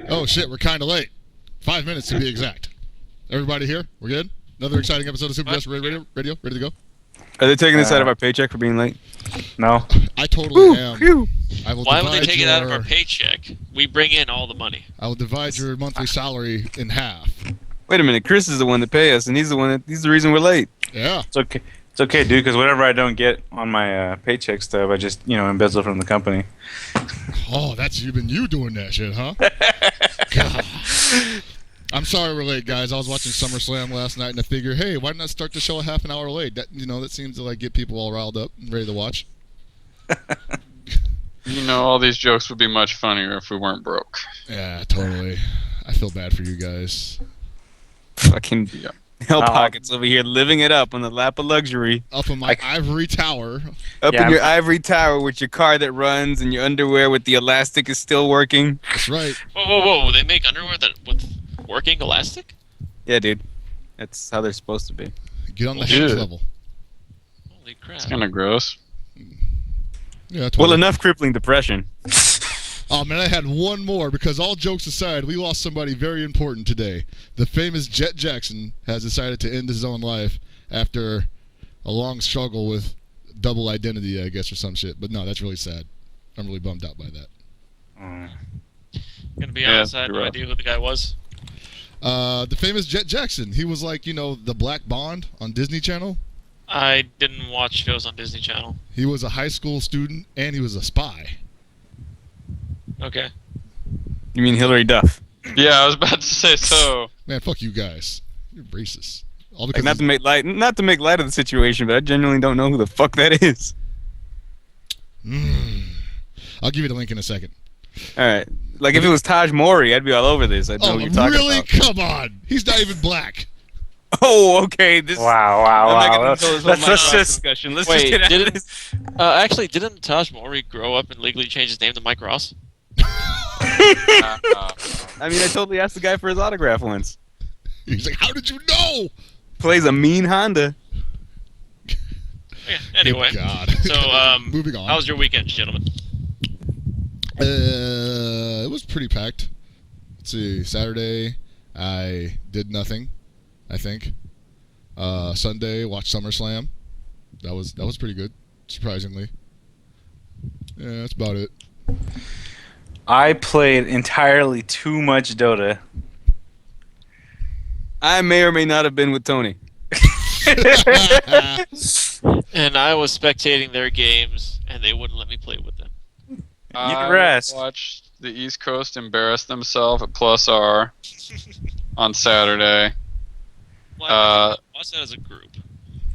Oh shit, we're kind of late. 5 minutes to be exact. Everybody here? We're good? Another exciting episode of Super Desperation Radio. Ready to go? Are they taking this out of our paycheck for being late? No. I totally am. I will Why would they divide take it out of our paycheck? We bring in all the money. I will divide your monthly salary in half. Wait a minute, Chris is the one that pays us, and he's the reason we're late. Yeah. It's okay, dude, because whatever I don't get on my paycheck stuff, I just, embezzle from the company. Oh, that's you doing that shit, huh? God. I'm sorry we're late, guys. I was watching SummerSlam last night, and I figured, hey, why not start the show a half an hour late? That seems to get people all riled up and ready to watch. All these jokes would be much funnier if we weren't broke. Yeah, totally. I feel bad for you guys. Fucking hell pockets over here living it up on the lap of luxury. Up in my ivory tower. In your ivory tower with your car that runs and your underwear with the elastic is still working. That's right. Whoa. They make underwear with working elastic? Yeah, dude. That's how they're supposed to be. Get on the hinge level. Holy crap. It's kind of gross. Yeah, totally. Well, enough crippling depression. Oh, man, I had one more because all jokes aside, we lost somebody very important today. The famous Jet Jackson has decided to end his own life after a long struggle with double identity, I guess, or some shit. But no, that's really sad. I'm really bummed out by that. Gonna be honest, I had no idea who the guy was. The famous Jet Jackson. He was like, the Black Bond on Disney Channel. I didn't watch shows on Disney Channel. He was a high school student, and he was a spy. Okay. You mean Hillary Duff? Yeah, I was about to say so. Man, fuck you guys. You're racist. All because not to make light of the situation, but I genuinely don't know who the fuck that is. I'll give you the link in a second. All right. Like if it was Taj Mowry, I'd be all over this. I'd know what you're talking really? about. Come on. He's not even black. Oh, okay. Wow. Let's just discussion. Let's just get out of this. Actually, didn't Taj Mowry grow up and legally change his name to Mike Ross? I mean, I totally asked the guy for his autograph once. He's like, how did you know? Plays a mean Honda. Yeah, anyway. God. So, moving on. How was your weekend, gentlemen? It was pretty packed. Let's see. Saturday, I did nothing, I think. Sunday, watched SummerSlam. That was pretty good, surprisingly. Yeah, that's about it. I played entirely too much Dota. I may or may not have been with Tony. And I was spectating their games, and they wouldn't let me play with them. I watched the East Coast embarrass themselves at Plus R on Saturday. Well, watch that as a group.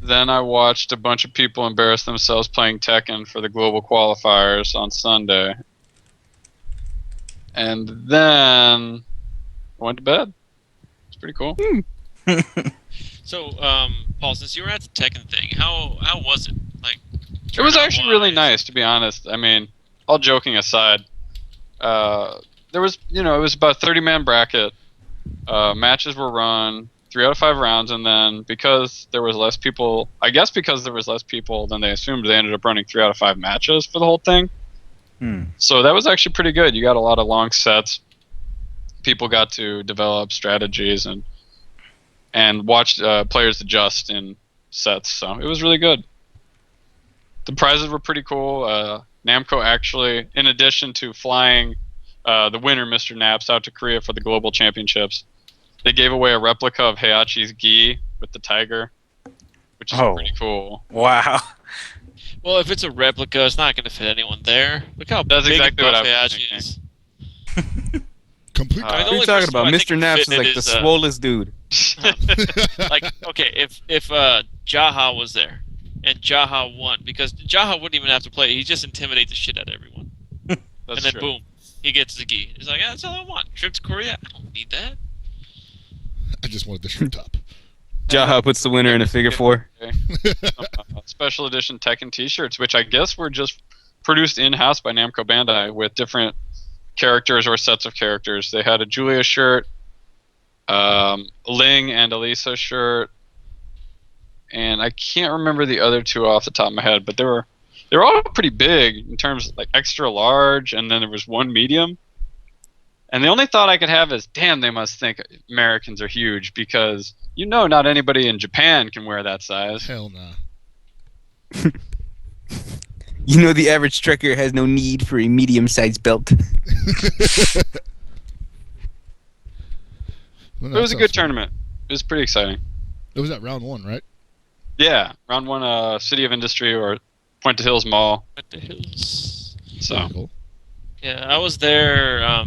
Then I watched a bunch of people embarrass themselves playing Tekken for the global qualifiers on Sunday. And then I went to bed. It's pretty cool. So, Paul, since you were at the Tekken thing, how was it? Like, it was actually really nice, to be honest. I mean, all joking aside, there was, it was about a 30-man bracket. Matches were run 3 out of 5 rounds, and then because there was less people, I guess because there was less people than they assumed, they ended up running 3 out of 5 matches for the whole thing. So that was actually pretty good. You got a lot of long sets. People got to develop strategies and watch players adjust in sets. So it was really good. The prizes were pretty cool. Namco actually, in addition to flying the winner, Mr. Naps, out to Korea for the Global Championships, they gave away a replica of Heihachi's gi with the tiger, which is pretty cool. Wow. Well, if it's a replica, it's not going to fit anyone there. Look how That's big exactly what I was Heihachi is. Complete. What are you talking about? Mr. Naps is like the swollest dude. Like, okay, if Jaha was there and Jaha won, because Jaha wouldn't even have to play. He just intimidate the shit out of everyone. And then boom, he gets the gi. He's like, that's all I want. Trip to Korea. I don't need that. I just wanted the shirt top. Jaha puts the winner in a figure 4. Special edition Tekken t-shirts, which I guess were just produced in-house by Namco Bandai with different characters or sets of characters. They had a Julia shirt, Ling and Elisa shirt, and I can't remember the other 2 off the top of my head, but they were all pretty big in terms of like extra large, and then there was one medium. And the only thought I could have is, damn, they must think Americans are huge because not anybody in Japan can wear that size. Hell no. The average trucker has no need for a medium-sized belt. Well, It was a that good sounds fun. tournament. It was pretty exciting. It was at round 1, right? Yeah, round 1, City of Industry or Puente Hills Mall. What the hills? So Pretty cool. Yeah, I was there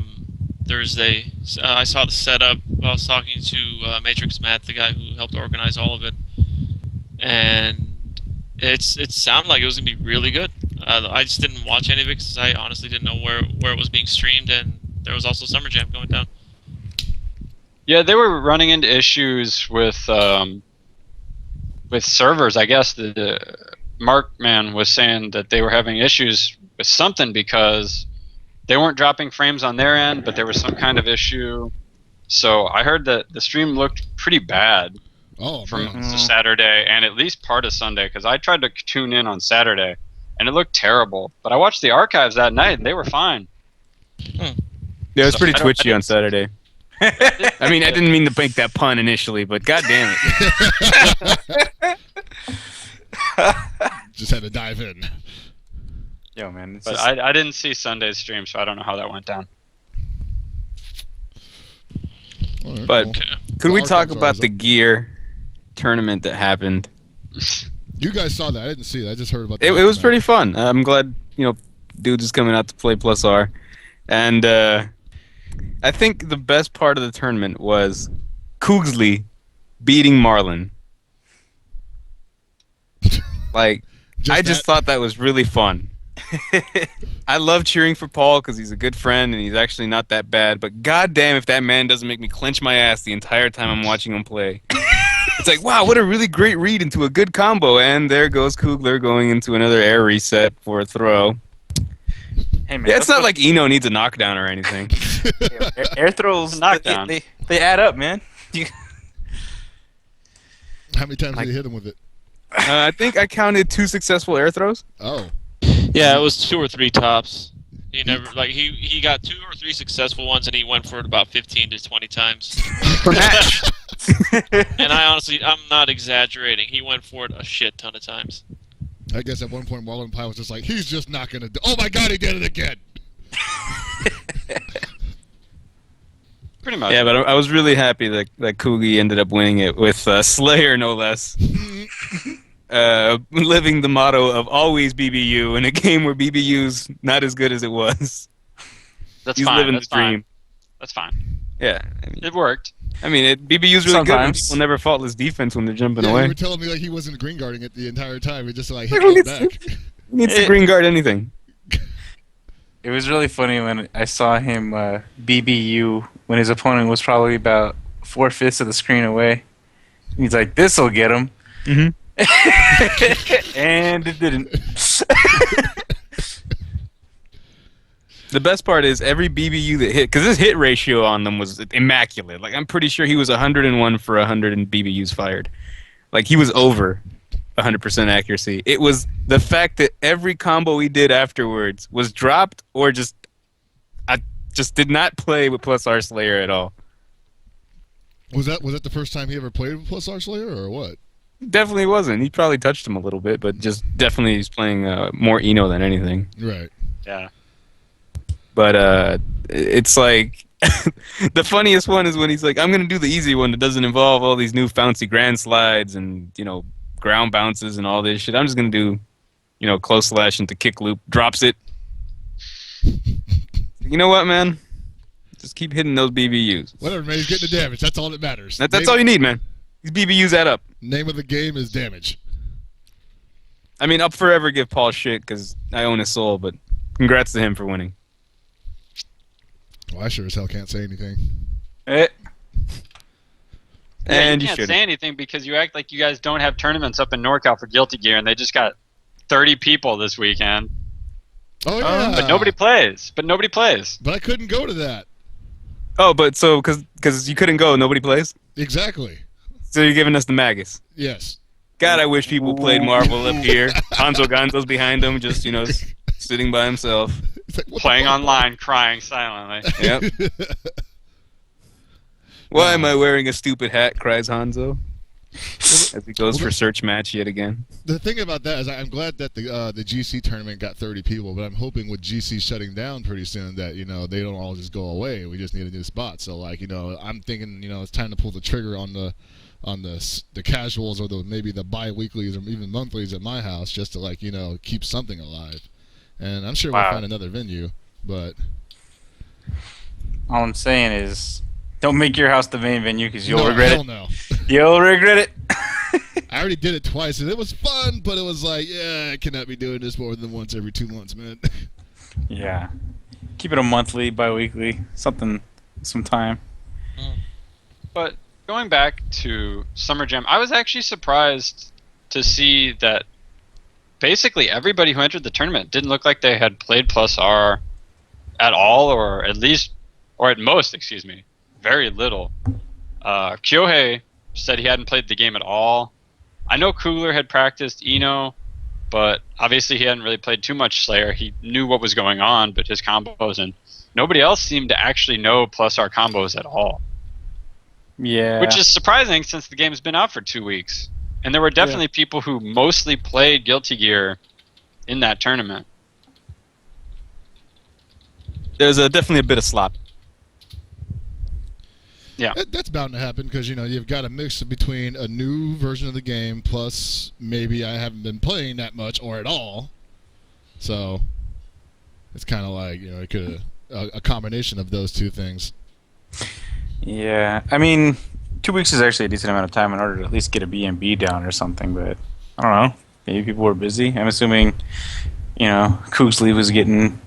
Thursday. I saw the setup. I was talking to Matrix Matt, the guy who helped organize all of it, and it sounded like it was gonna be really good. I just didn't watch any of it because I honestly didn't know where it was being streamed, and there was also Summer Jam going down. yeah, they were running into issues with servers. I guess the Mark man was saying that they were having issues with something because they weren't dropping frames on their end, but there was some kind of issue. So I heard that the stream looked pretty bad from man. Saturday and at least part of Sunday, because I tried to tune in on Saturday and it looked terrible. But I watched the archives that night and they were fine. Yeah, it was pretty twitchy on Saturday. I mean, I didn't mean to make that pun initially, but god damn it. Just had to dive in. Yo, man. It's But just, I didn't see Sunday's stream, so I don't know how that went down. All right, But cool. could we The talk archives are about always the gear tournament that happened? You guys saw that. I didn't see it. I just heard about It was pretty fun. I'm glad, dudes is coming out to play Plus R. And I think the best part of the tournament was Koogsley beating Marlin. Like, I just thought that was really fun. I love cheering for Paul because he's a good friend and he's actually not that bad. But goddamn, if that man doesn't make me clench my ass the entire time I'm watching him play. It's like, wow, what a really great read into a good combo. And there goes Kugler going into another air reset for a throw. hey, man. Yeah, it's not like Eno needs a knockdown or anything. air throws. Knockdown. They add up, man. How many times did you hit him with it? I think I counted 2 successful air throws. Oh. Yeah, it was 2 or 3 tops. He never he got 2 or 3 successful ones, and he went for it about 15 to 20 times Per match. And I'm not exaggerating. He went for it a shit ton of times. I guess at one point Marlon Pye was just like, he's just not going to do. Oh my god, he did it again. Pretty much. Yeah, but I was really happy that Coogie ended up winning it with Slayer, no less. Living the motto of always BBU in a game where BBU's not as good as it was. That's He's fine. living That's the dream. fine. That's fine. Yeah, It worked. BBU's really good. When Sometimes. people never faultless defense when they're jumping Yeah, you away. were telling me like he wasn't green guarding it the entire time. He just like Who hit needs it back. Who needs to green guard anything? It was really funny when I saw him BBU when his opponent was probably about 4/5 of the screen away. He's like, "This'll get him," Mm-hmm. and it didn't. The best part is every BBU that hit, because his hit ratio on them was immaculate. Like, I'm pretty sure he was 101 for 100 in BBUs fired. Like, he was over 100% accuracy. It was the fact that every combo he did afterwards was dropped or I just did not play with Plus R Slayer at all. Was that the first time he ever played with Plus R Slayer or what? Definitely wasn't. He probably touched him a little bit, but just definitely he's playing more Eno than anything. Right. Yeah. But it's like the funniest one is when he's like, I'm going to do the easy one that doesn't involve all these new bouncy grand slides and, ground bounces and all this shit. I'm just going to do, close slash into kick loop, drops it. You know what, man? Just keep hitting those BBUs. Whatever, man. He's getting the damage. That's all that matters. That's all you need, man. These BBUs add up. Name of the game is damage. I'll forever give Paul shit because I own his soul, but congrats to him for winning. Well, I sure as hell can't say anything. And you you can't should. say anything because you act like you guys don't have tournaments up in NorCal for Guilty Gear, and they just got 30 people this weekend. Oh yeah. But nobody plays. But I couldn't go to that. Oh, but so because you couldn't go, nobody plays. Exactly. So you're giving us the maggots. Yes. God, I wish people played Marvel up here. Hanzo Gonzo's behind him, just sitting by himself. like, what Playing the fuck? online, crying silently. Yep. Why am I wearing a stupid hat? Cries Hanzo as he goes for search match yet again. The thing about that is I'm glad that the GC tournament got 30 people, but I'm hoping with GC shutting down pretty soon that, they don't all just go away. We just need a new spot. So, I'm thinking, it's time to pull the trigger on the casuals or maybe the bi-weeklies or even monthlies at my house just to, keep something alive. And I'm sure we'll find another venue, but... All I'm saying is, don't make your house the main venue because you'll regret it. No. You'll regret it. I already did it twice, and it was fun, but it was I cannot be doing this more than once every 2 months, man. Yeah. Keep it a monthly, bi-weekly, some time. But going back to Summer Jam, I was actually surprised to see that basically everybody who entered the tournament didn't look like they had played Plus R at all, or at most, very little. Kyohei said he hadn't played the game at all. I know Kugler had practiced Eno, but obviously he hadn't really played too much Slayer. He knew what was going on, but his combos, and nobody else seemed to actually know Plus R combos at all. Yeah. Which is surprising since the game's been out for 2 weeks. And there were definitely people who mostly played Guilty Gear in that tournament. There's definitely a bit of slop. Yeah. That's bound to happen because, you've got a mix between a new version of the game plus maybe I haven't been playing that much or at all. So it's kind of it could a combination of those two things. Yeah. I mean, 2 weeks is actually a decent amount of time in order to at least get a B&B down or something, but I don't know. Maybe people were busy. I'm assuming, Koogsley was getting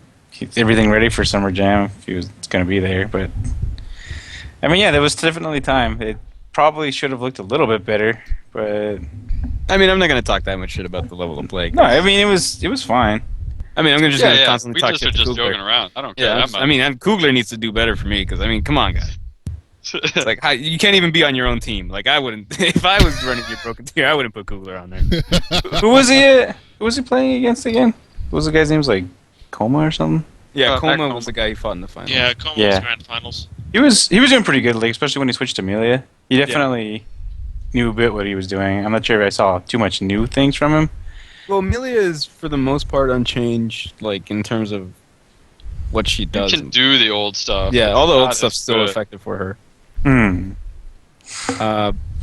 everything ready for Summer Jam if he was going to be there, but... I mean, yeah, there was definitely time. It probably should have looked a little bit better, but... I mean, I'm not going to talk that much shit about the level of play. No, I mean, it was fine. I mean, I'm just going to constantly we talk just shit are to just Kugler. joking around. I don't care that much. I mean, Kugler needs to do better for me, because, come on, guys. It's you can't even be on your own team. I wouldn't... If I was running your broken tier, I wouldn't put Kugler on there. Who was he playing against again? What was the guy's name? Was Coma or something? Yeah, Coma was the guy who fought in the final. Yeah, Coma was grand finals. He was doing pretty good, especially when he switched to Amelia. He definitely knew a bit what he was doing. I'm not sure if I saw too much new things from him. Well, Amelia is, for the most part, unchanged, in terms of what she does. You can do the old stuff. Yeah, all the old Not stuff's as still good. effective for her. Hmm.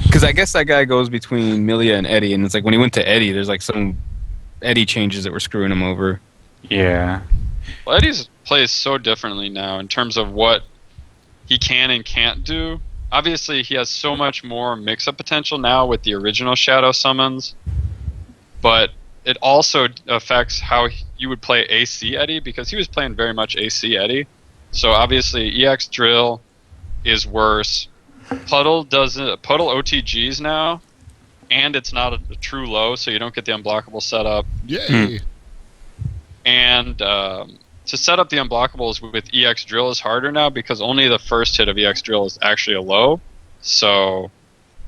Because I guess that guy goes between Milia and Eddie, and it's when he went to Eddie, there's some Eddie changes that were screwing him over. Yeah. Well, Eddie's plays so differently now in terms of what he can and can't do. Obviously, he has so much more mix-up potential now with the original Shadow summons, but it also affects how you would play AC Eddie, because he was playing very much AC Eddie. So obviously, EX Drill is worse. Puddle OTGs now, and it's not a true low, so you don't get the unblockable setup. Yay! And to set up the unblockables with EX Drill is harder now because only the first hit of EX Drill is actually a low. So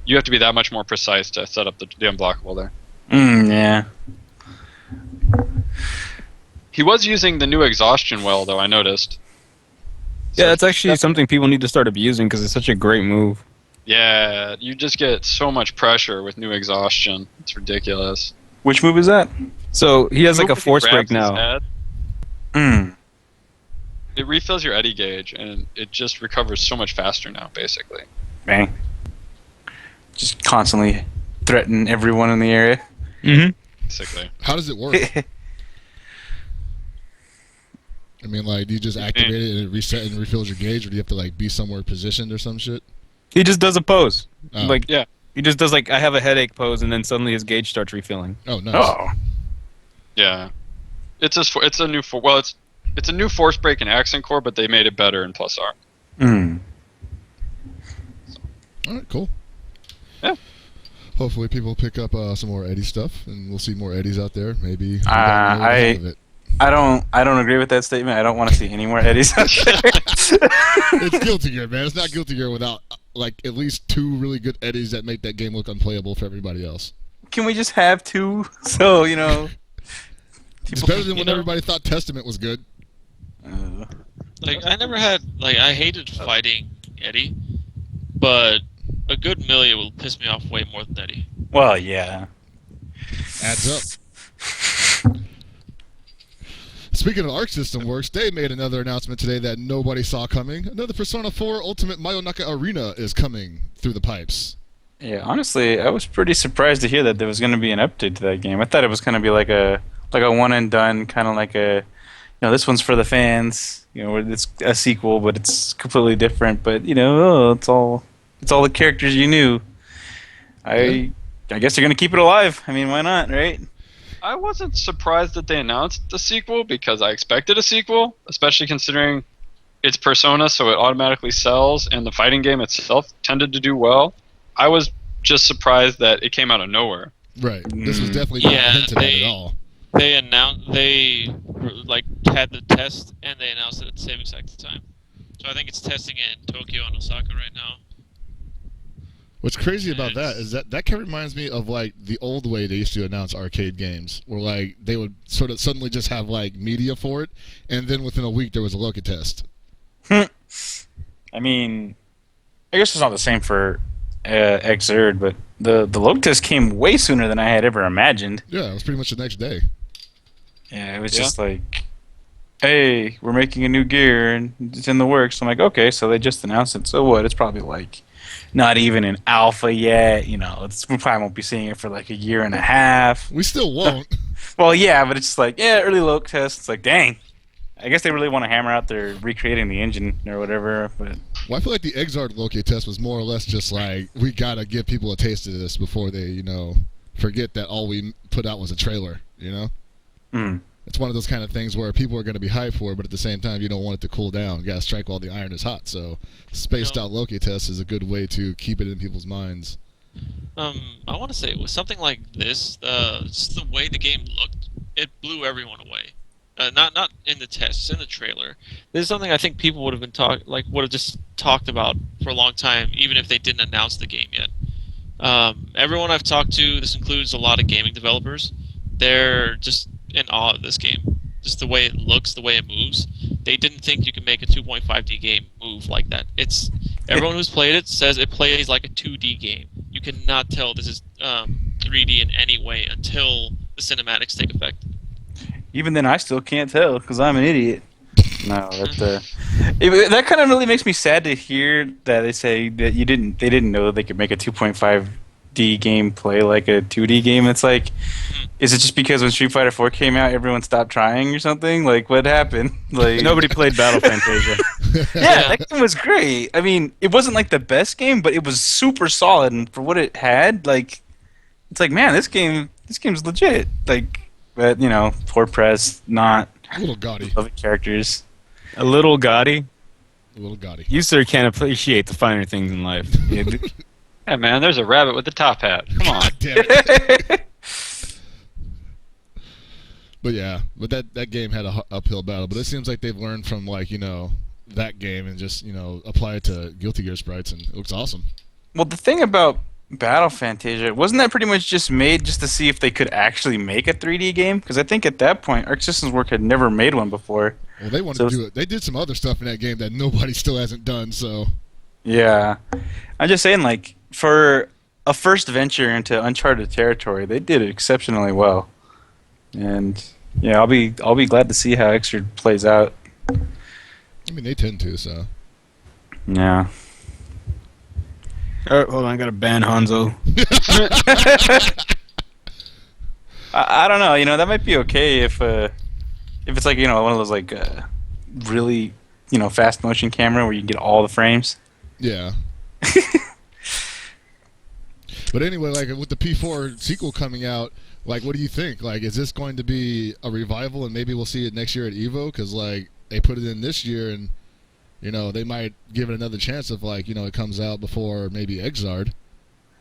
you have to be that much more precise to set up the unblockable there. Yeah. He was using the new exhaustion well, though, I noticed. Yeah, that's actually something people need to start abusing because it's such a great move. Yeah, you just get so much pressure with new exhaustion. It's ridiculous. Which move is that? So he has a Move force he break grabs his now. head, It refills your Eddy gauge, and it just recovers so much faster now, basically. Bang. Just constantly threaten everyone in the area. Mm-hmm. Basically. How does it work? I mean, do you just activate it and it reset and refills your gauge, or do you have to be somewhere positioned or some shit? He just does a pose. Oh. Yeah. He just does I have a headache pose, and then suddenly his gauge starts refilling. Oh, nice. Oh. Yeah. It's a new it's a new force break in Accent Core, but they made it better in Plus R. All right, cool. Yeah. Hopefully people pick up some more Eddie stuff, and we'll see more Eddies out there. Maybe. I don't agree with that statement. I don't want to see any more Eddies out there. It's Guilty Gear, man. It's not Guilty Gear without at least 2 really good Eddies that make that game look unplayable for everybody else. Can we just have 2? So, It's better than when everybody thought Testament was good. Like, I never had, like, I hated fighting Eddie, but a good Millia will piss me off way more than Eddie. Well, yeah. Adds up. Speaking of Arc System Works, they made another announcement today that nobody saw coming. Another Persona 4 Ultimate Mayonaka Arena is coming through the pipes. Yeah, honestly, I was pretty surprised to hear that there was going to be an update to that game. I thought it was going to be like a one and done, kind of like a, this one's for the fans. It's a sequel, but it's completely different. But it's all the characters you knew. I guess they're going to keep it alive. I mean, why not, right? I wasn't surprised that they announced the sequel because I expected a sequel, especially considering it's Persona, so it automatically sells, and the fighting game itself tended to do well. I was just surprised that it came out of nowhere. Right. This was definitely not hinted at all. They had the test and they announced it at the same exact time. So I think it's testing in Tokyo and Osaka right now. What's crazy about that is that kind of reminds me of like the old way they used to announce arcade games, where like they would sort of suddenly just have like media for it, and then within a week there was a look test. I mean, I guess it's not the same for Xrd, but the look test came way sooner than I had ever imagined. Yeah, it was pretty much the next day. Yeah, it was just like, hey, we're making a new gear and it's in the works. I'm like, okay, so they just announced it. So what? It's probably like not even in alpha yet. We probably won't be seeing it for like a year and a half. We still won't. Well, yeah, but it's like, early look test. It's like, dang. I guess they really want to hammer out their recreating the engine or whatever. But I feel like the Xrd Loki test was more or less just like, we gotta give people a taste of this before they, forget that all we put out was a trailer. It's one of those kind of things where people are going to be hyped for it, but at the same time, you don't want it to cool down. You got to strike while the iron is hot. So, spaced out Loki test is a good way to keep it in people's minds. I want to say with something like this, just the way the game looked, it blew everyone away. Not in the tests, in the trailer. This is something I think people would have just talked about for a long time, even if they didn't announce the game yet. Everyone I've talked to, this includes a lot of gaming developers, they're just in awe of this game. Just the way it looks, the way it moves. They didn't think you could make a 2.5D game move like that. Everyone who's played it says it plays like a 2D game. You cannot tell this is 3D in any way until the cinematics take effect. Even then, I still can't tell because I'm an idiot. No, that kind of really makes me sad to hear that they say that they didn't know that they could make a 2.5D game play like a 2D game. It's like, is it just because when Street Fighter 4 came out, everyone stopped trying or something? Like, what happened? Like, nobody played Battle Fantasia. Yeah, that game was great. I mean, it wasn't like the best game, but it was super solid, and for what it had, like, it's like, man, this game's legit. Like, but poor press, not a little gaudy. Love characters. A little gaudy. A little gaudy. You sir can't appreciate the finer things in life. Yeah, man, there's a rabbit with a top hat. Come on. God damn it. But that game had a uphill battle. But it seems like they've learned from that game and just apply it to Guilty Gear sprites, and it looks awesome. Well, the thing about Battle Fantasia, wasn't that pretty much just made just to see if they could actually make a 3D game? Because I think at that point, Arc Systems Works had never made one before. Well, they wanted to do it. They did some other stuff in that game that nobody still hasn't done. So. Yeah, I'm just saying, like, for a first venture into uncharted territory, they did it exceptionally well. And yeah, I'll be glad to see how Xrd plays out. I mean, they tend to, so. Yeah. Hold on, I gotta ban Hanzo. I don't know. That might be okay if it's like one of those like really fast motion camera where you get all the frames. Yeah. But anyway, like with the P4 sequel coming out, like what do you think? Like, is this going to be a revival and maybe we'll see it next year at EVO? Because like they put it in this year and. They might give it another chance if, it comes out before maybe Xrd.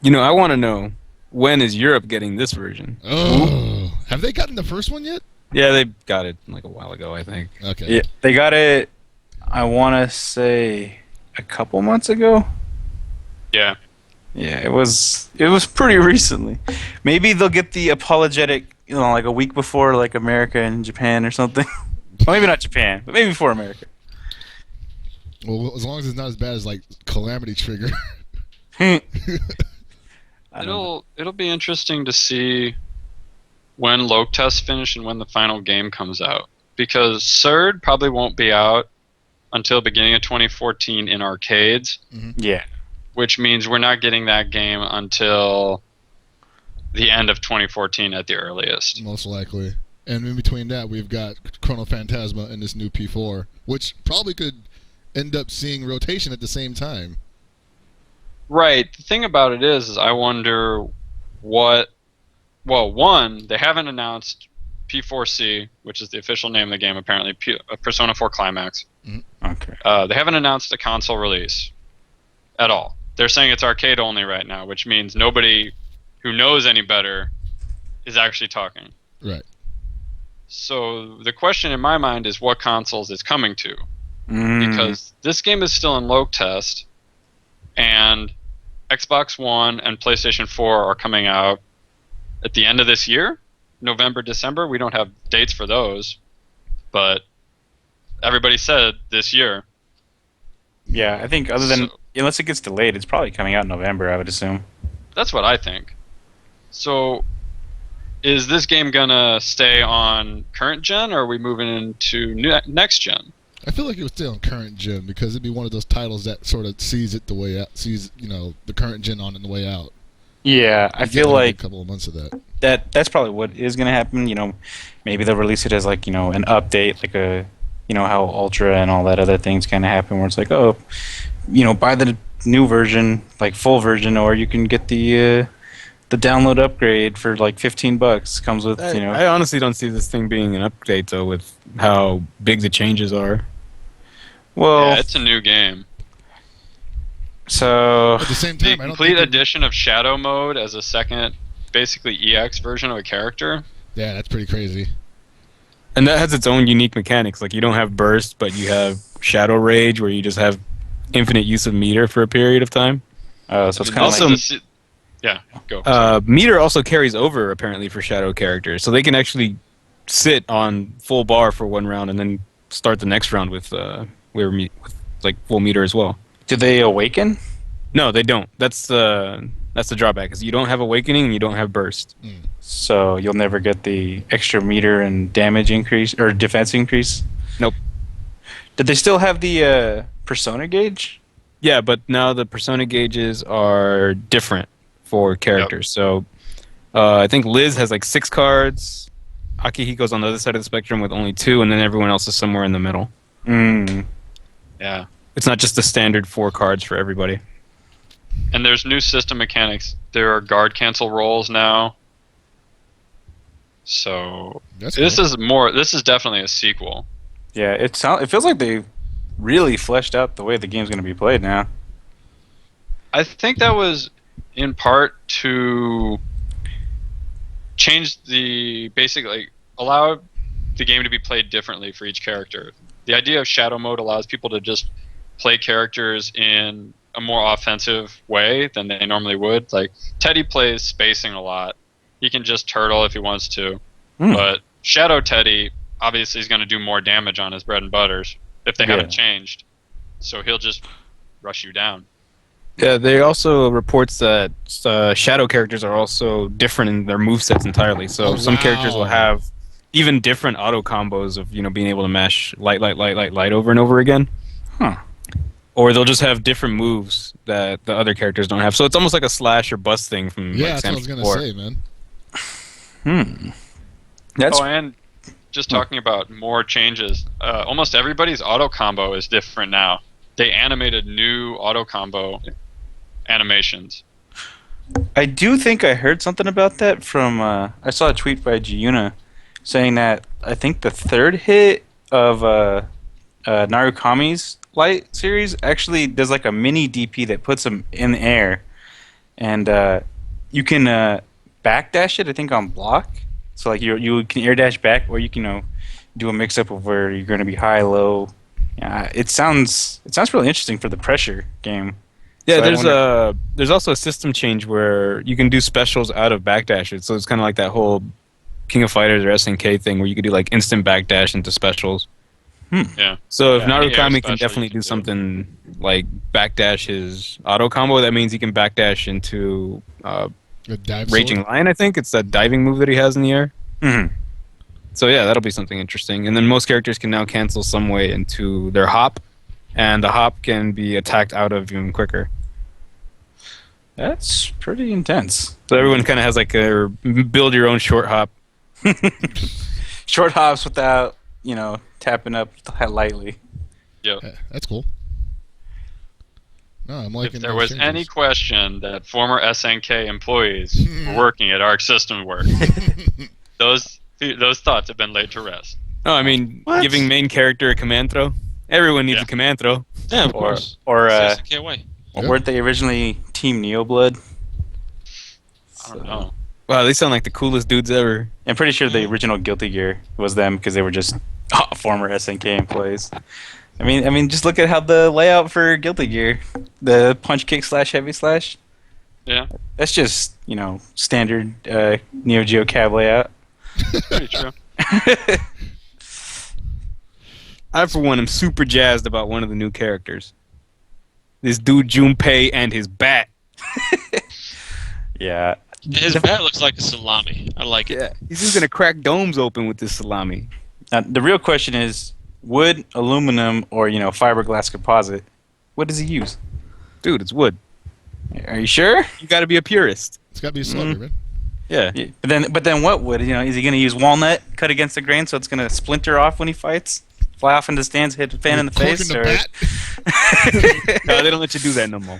I want to know, when is Europe getting this version? Oh. Have they gotten the first one yet? Yeah, they got it like a while ago, I think. Okay. Yeah, they got it, I want to say, a couple months ago. Yeah. Yeah, it was pretty recently. Maybe they'll get the apologetic, like a week before, like America and Japan or something. Well, maybe not Japan, but maybe before America. Well, as long as it's not as bad as like Calamity Trigger. It'll be interesting to see when Loke tests finish and when the final game comes out, because Surd probably won't be out until beginning of 2014 in arcades. Mm-hmm. Yeah. Which means we're not getting that game until the end of 2014 at the earliest. Most likely. And in between that, we've got Chrono Phantasma and this new P4, which probably could end up seeing rotation at the same time. Right. The thing about it is I wonder what... Well, one, they haven't announced P4C, which is the official name of the game, apparently, Persona 4 Climax. Mm-hmm. Okay. They haven't announced a console release at all. They're saying it's arcade only right now, which means nobody who knows any better is actually talking. Right. So the question in my mind is what consoles it's coming to. Because this game is still in Loke test, and Xbox One and PlayStation 4 are coming out at the end of this year, November, December. We don't have dates for those, but everybody said this year. Yeah, I think other than unless it gets delayed, it's probably coming out in November, I would assume. That's what I think. So is this game gonna stay on current gen, or are we moving into next gen? I feel like it would stay on current gen because it'd be one of those titles that sort of sees it the way out, sees the current gen on the way out. Yeah, I feel like a couple of months of that. That's probably what is going to happen. Maybe they'll release it as like an update, like a how Ultra and all that other things kind of happen, where it's like, oh, buy the new version, like full version, or you can get the download upgrade for like $15. Comes with I honestly don't see this thing being an update though, with how big the changes are. Well, yeah, it's a new game. So at the same The time, complete addition of Shadow Mode as a second, basically EX version of a character. Yeah, that's pretty crazy. And that has its own unique mechanics. Like you don't have burst, but you have Shadow Rage, where you just have infinite use of meter for a period of time. so it's kind of Also, like yeah, go. Meter also carries over apparently for Shadow characters, so they can actually sit on full bar for one round and then start the next round with like full meter as well. do they awaken? No, they don't. That's the drawback, is you don't have awakening and you don't have burst. So you'll never get the extra meter and damage increase or defense increase? Nope. Did they still have the persona gauge? Yeah, but now the persona gauges are different for characters. So I think Liz has like 6 cards. Akihiko's on the other side of the spectrum with only 2, and then everyone else is somewhere in the middle. Yeah. It's not just the standard 4 cards for everybody. And there's new system mechanics. There are guard cancel rolls now. So That's this cool. This is definitely a sequel. Yeah, it feels like they really fleshed out the way the game's going to be played now. I think that was in part to change allow the game to be played differently for each character. The idea of Shadow Mode allows people to just play characters in a more offensive way than they normally would. Like Teddy plays spacing a lot. He can just turtle if he wants to. But Shadow Teddy obviously is going to do more damage on his bread and butters if they haven't changed. So he'll just rush you down. Yeah, they also reports that Shadow characters are also different in their movesets entirely. So some characters will have even different auto combos of being able to mash light over and over again. Or they'll just have different moves that the other characters don't have. So it's almost like a slash or bust thing from that's what I was gonna say, man. And just talking about more changes, almost everybody's auto combo is different now. They animated new auto combo animations. I do think I heard something about that from I saw a tweet by Giuna saying that I think the third hit of Narukami's Light series actually does like a mini DP that puts him in the air, and you can backdash it, I think, on block. So like you can air dash back, or you can do a mix up of where you're going to be high, low. Yeah, it sounds really interesting for the pressure game. Yeah, So there's also a system change where you can do specials out of backdashes. So it's kind of like that whole King of Fighters or SNK thing where you could do like instant backdash into specials. Yeah. So if Yeah, any air Narukami can special definitely you can do do. something like backdash his auto combo, that means he can backdash into A dive Raging sword? Lion, I think. It's that diving move that he has in the air. Mhm. So yeah, that'll be something interesting. And then most characters can now cancel some way into their hop, and the hop can be attacked out of even quicker. That's pretty intense. So everyone kind of has like a build your own short hop. Short hops without, tapping up lightly. Yep. That's cool. No, I'm liking If there those was any changes. question that former SNK employees were working at Arc System work, those thoughts have been laid to rest. Oh, I mean, What? giving main character a command throw. Everyone needs Yeah. a command throw. Yeah, of Or, course. or Can't wait. weren't they originally Team Neoblood? I don't know. Wow, they sound like the coolest dudes ever. I'm pretty sure the original Guilty Gear was them because they were just former SNK employees. I mean, just look at how the layout for Guilty Gear, the punch kick slash heavy slash. Yeah, That's just standard Neo Geo cab layout. pretty true. I, for one, am super jazzed about one of the new characters. This dude Junpei and his bat. Yeah. His bat looks like a salami. I like it. Yeah, he's just gonna crack domes open with this salami. Now, the real question is, wood, aluminum, or fiberglass composite? What does he use? Dude, it's wood. Are you sure? You gotta be a purist. It's got to be a slugger, man. Yeah. Yeah, but then what wood? Is he going to use walnut cut against the grain so it's going to splinter off when he fights? Fly off into the stands, hit the fan in the Corking face? the Or... bat? No, they don't let you do that no more.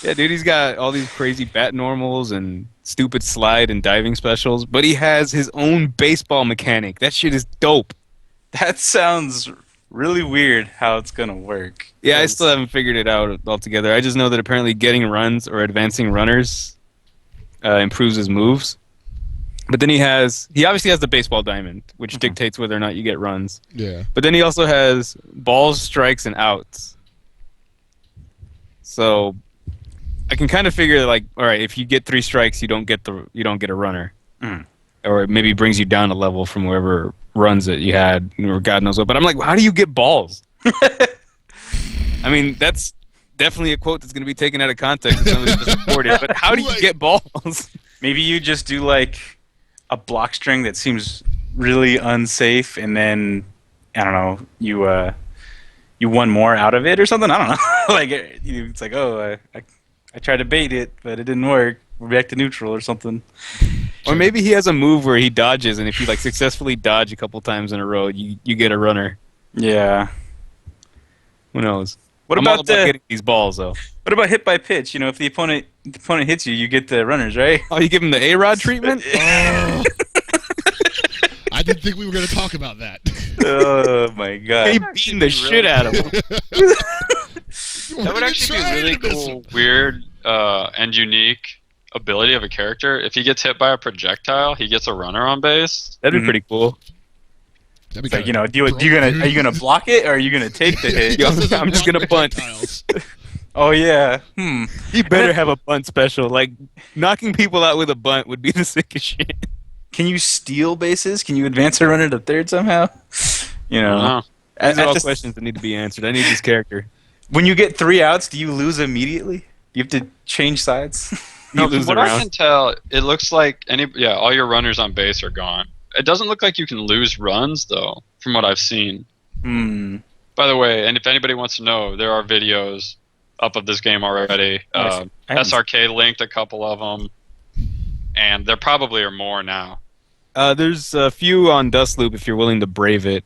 Yeah, dude, he's got all these crazy bat normals and stupid slide and diving specials, but he has his own baseball mechanic. That shit is dope. That sounds really weird how it's going to work. Yeah, I 'Cause- still haven't figured it out altogether. I just know that apparently getting runs or advancing runners improves his moves. But then he obviously has the baseball diamond, which dictates whether or not you get runs. Yeah. But then he also has balls, strikes, and outs. So I can kind of figure like, all right, if you get 3 strikes, you don't get a runner, or it maybe brings you down a level from wherever runs that you had, or God knows what. But I'm like, how do you get balls? I mean, that's definitely a quote that's going to be taken out of context and somebody just reported. But how do you get balls? Maybe you just do like a block string that seems really unsafe, and then I don't know, you won more out of it or something. I don't know. Like it's like, oh, I tried to bait it, but it didn't work. We're back to neutral or something. Or maybe he has a move where he dodges, and if you like successfully dodge a couple times in a row, you get a runner. Yeah. Who knows? What I'm all about getting these balls though? what about hit by pitch? If the opponent hits you, you get the runners, right? Oh, you give him the A-Rod treatment? Oh. I didn't think we were going to talk about that. Oh my He god. beating the shit out of him. That would actually be a really cool, weird, and unique ability of a character. If he gets hit by a projectile, he gets a runner on base. That'd be pretty cool. That'd be It's like, are you gonna block it or are you gonna take the hit? Yo, I'm just gonna bunt. Oh yeah. He better have a bunt special. Like, knocking people out with a bunt would be the sickest shit. Can you steal bases? Can you advance a runner to third somehow? I don't know. These are all just- questions that need to be answered. I need this character. When you get 3 outs, do you lose immediately? You have to change sides. You No, lose from the what I round. can tell, it looks like all your runners on base are gone. It doesn't look like you can lose runs though, from what I've seen. By the way, and if anybody wants to know, there are videos up of this game already. I haven't- SRK linked a couple of them, and there probably are more now. There's a few on Dustloop if you're willing to brave it.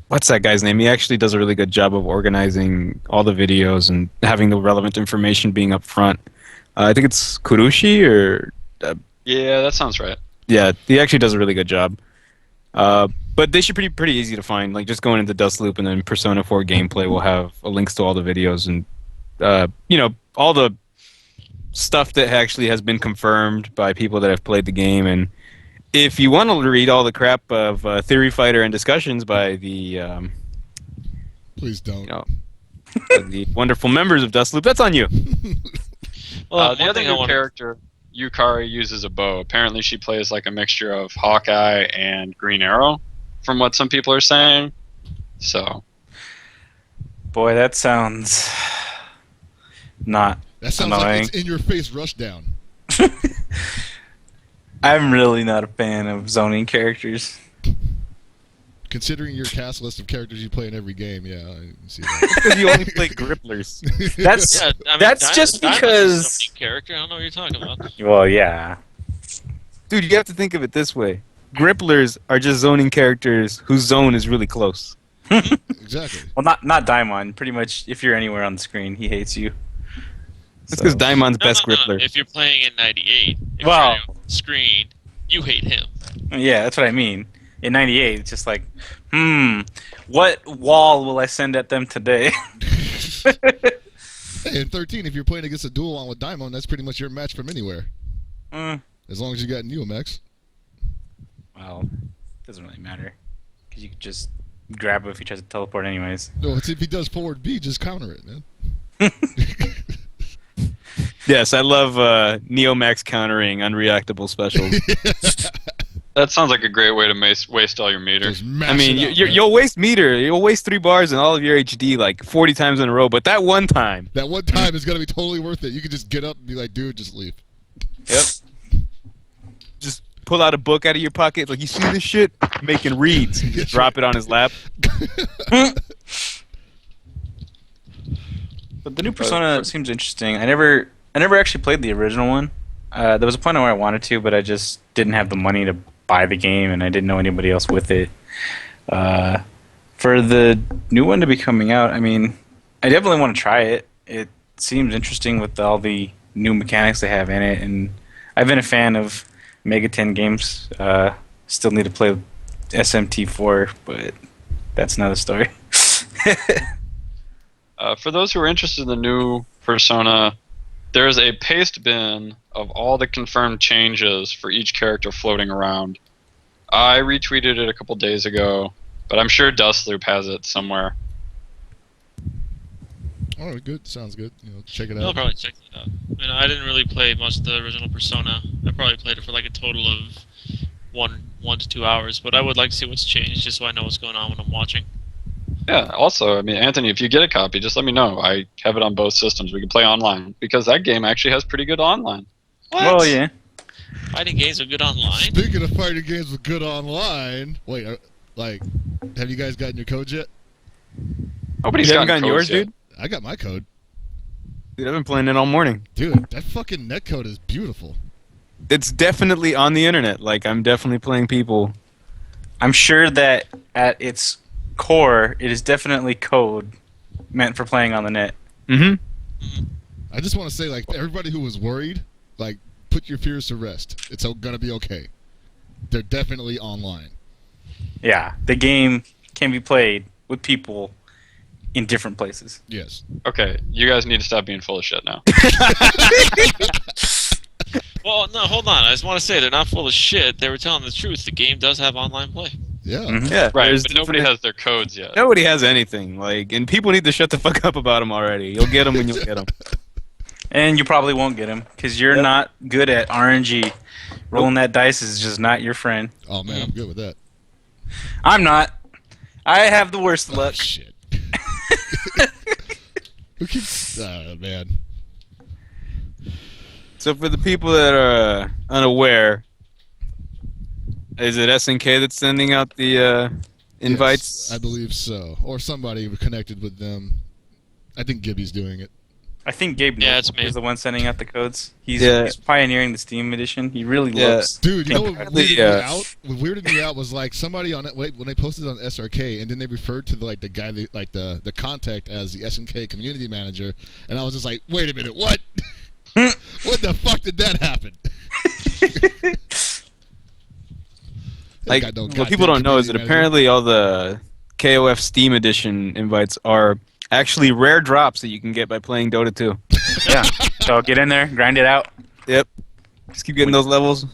What's that guy's name? He actually does a really good job of organizing all the videos and having the relevant information being up front. I think it's Kurushi or... Yeah, that sounds right. Yeah, he actually does a really good job. But they should be pretty easy to find. Like, just going into Dustloop and then Persona 4 gameplay will have links to all the videos and, all the stuff that actually has been confirmed by people that have played the game. And if you want to read all the crap of Theory Fighter and discussions by the, Please don't. the wonderful members of Dustloop, that's on you. Well, The one other thing I new want character, Yukari, uses a bow. Apparently she plays like a mixture of Hawkeye and Green Arrow from what some people are saying. So, boy, that sounds not That sounds annoying. like it's in your face rushdown. I'm really not a fan of zoning characters. Considering your cast list of characters you play in every game, yeah, I can see that. Because you only play gripplers. That's Yeah, I mean, that's just Diamond's because. a zoning character. I don't know what you're talking about. Well, yeah. Dude, you have to think of it this way. Gripplers are just zoning characters whose zone is really close. Exactly. Well, not Daimon. Pretty much, if you're anywhere on the screen, he hates you. That's because Daimon's No, best no. grippler. If you're playing in 98, if Wow. you're on the screen, you hate him. Yeah, that's what I mean. In 98, it's just like, what wall will I send at them today? Hey, in 13, if you're playing against a dual on with Daimon, that's pretty much your match from anywhere. As long as you got UMX. Well, it doesn't really matter. Because you could just grab him if he tries to teleport anyways. No, it's if he does forward B, just counter it, man. Yes, I love Neomax countering unreactable specials. that sounds like a great way to waste all your meter. Just mash I mean, it out, you'll waste meter. You'll waste 3 bars in all of your HD like 40 times in a row. But that one time. That one time is going to be totally worth it. You can just get up and be like, dude, just leave. Yep. Just pull out a book out of your pocket. Like, you see this shit? Making reads. Just drop it on his lap. But the new Persona seems interesting. I never actually played the original one. There was a point where I wanted to, but I just didn't have the money to buy the game, and I didn't know anybody else with it. For the new one to be coming out, I mean, I definitely want to try it. It seems interesting with all the new mechanics they have in it, and I've been a fan of Mega 10 games. Still need to play SMT4, but that's another story. For those who are interested in the new Persona, there's a paste bin of all the confirmed changes for each character floating around. I retweeted it a couple days ago, but I'm sure Dustloop has it somewhere. All right, good. Sounds good. Check it I'll out. probably check it out. I mean, I didn't really play much of the original Persona. I probably played it for like a total of 1 to 2 hours, but I would like to see what's changed just so I know what's going on when I'm watching. Yeah, also, I mean, Anthony, if you get a copy, just let me know. I have it on both systems. We can play online, because that game actually has pretty good online. What? Well, yeah. Fighting games are good online? Speaking of fighting games with good online, wait, have you guys gotten your code yet? Nobody's You haven't gotten codes yours, yet. dude? I got my code. Dude, I've been playing it all morning. Dude, that fucking netcode is beautiful. It's definitely on the internet. Like, I'm definitely playing people. I'm sure that at its core, it is definitely code meant for playing on the net. Mm-hmm. I just want to say, everybody who was worried, put your fears to rest. It's gonna be okay. They're definitely online. Yeah, the game can be played with people in different places. Yes. Okay, you guys need to stop being full of shit now. Well, no, hold on. I just want to say they're not full of shit. They were telling the truth. The game does have online play. Yeah. Mhm. Yeah, Right, there's but nobody has their codes yet. Nobody has anything. And people need to shut the fuck up about them already. You'll get them when you'll get them. And you probably won't get them because you're not good at RNG. Rolling that dice is just not your friend. Oh man, I'm good with that. I'm not. I have the worst Oh, luck. shit. Who keeps? Man. So for the people that are unaware, is it SNK that's sending out the invites? Yes, I believe so. Or somebody connected with them. I think Gibby's doing it. I think Gabe Yeah, it's me. is the one sending out the codes. He's pioneering the Steam edition. He really looks. Dude, you know what Apparently, weirded me out? What weirded me out was somebody on it when they posted it on SRK, and then they referred to the guy, the contact as the SNK community manager, and I was just like, wait a minute, what? What the fuck did that happen? What people don't know is that apparently all the KOF Steam Edition invites are actually rare drops that you can get by playing Dota 2. Yeah. So get in there, grind it out. Yep. Just keep getting those levels.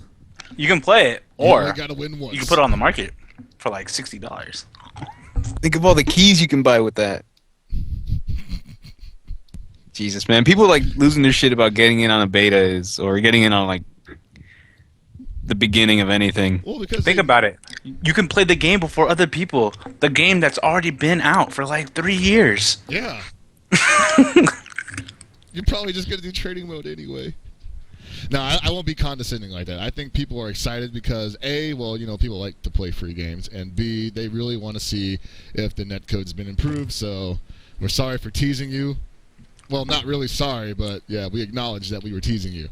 You can play it, You or only gotta win once. you can put it on the market for like $60. Think of all the keys you can buy with that. Jesus, man. People losing their shit about getting in on a beta or getting in on the beginning of anything. Well, because Think about it. You can play the game before other people. The game that's already been out for like 3 years. Yeah. You're probably just gonna do trading mode anyway. No, I won't be condescending like that. I think people are excited because A, well, people like to play free games, and B, they really want to see if the netcode's been improved. So we're sorry for teasing you. Well, not really sorry, but yeah, we acknowledge that we were teasing you.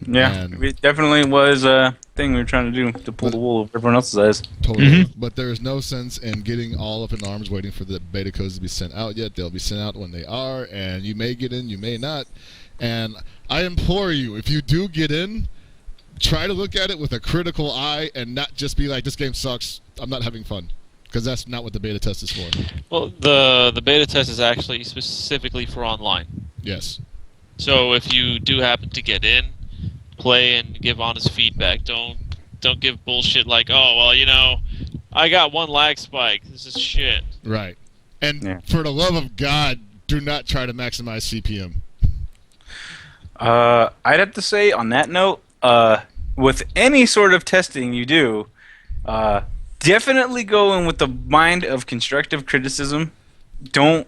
Yeah, And it definitely was a thing we were trying to do to pull the wool over everyone else's eyes. Totally. But there is no sense in getting all up in arms waiting for the beta codes to be sent out yet. They'll be sent out when they are, and you may get in, you may not. And I implore you, if you do get in, try to look at it with a critical eye and not just be like, this game sucks, I'm not having fun. Because that's not what the beta test is for. Well, the beta test is actually specifically for online. Yes. So if you do happen to get in, play and give honest feedback. Don't give bullshit like, oh, well, I got one lag spike. This is shit. Right. And for the love of God, do not try to maximize CPM. I'd have to say on that note, with any sort of testing you do, definitely go in with the mind of constructive criticism. Don't,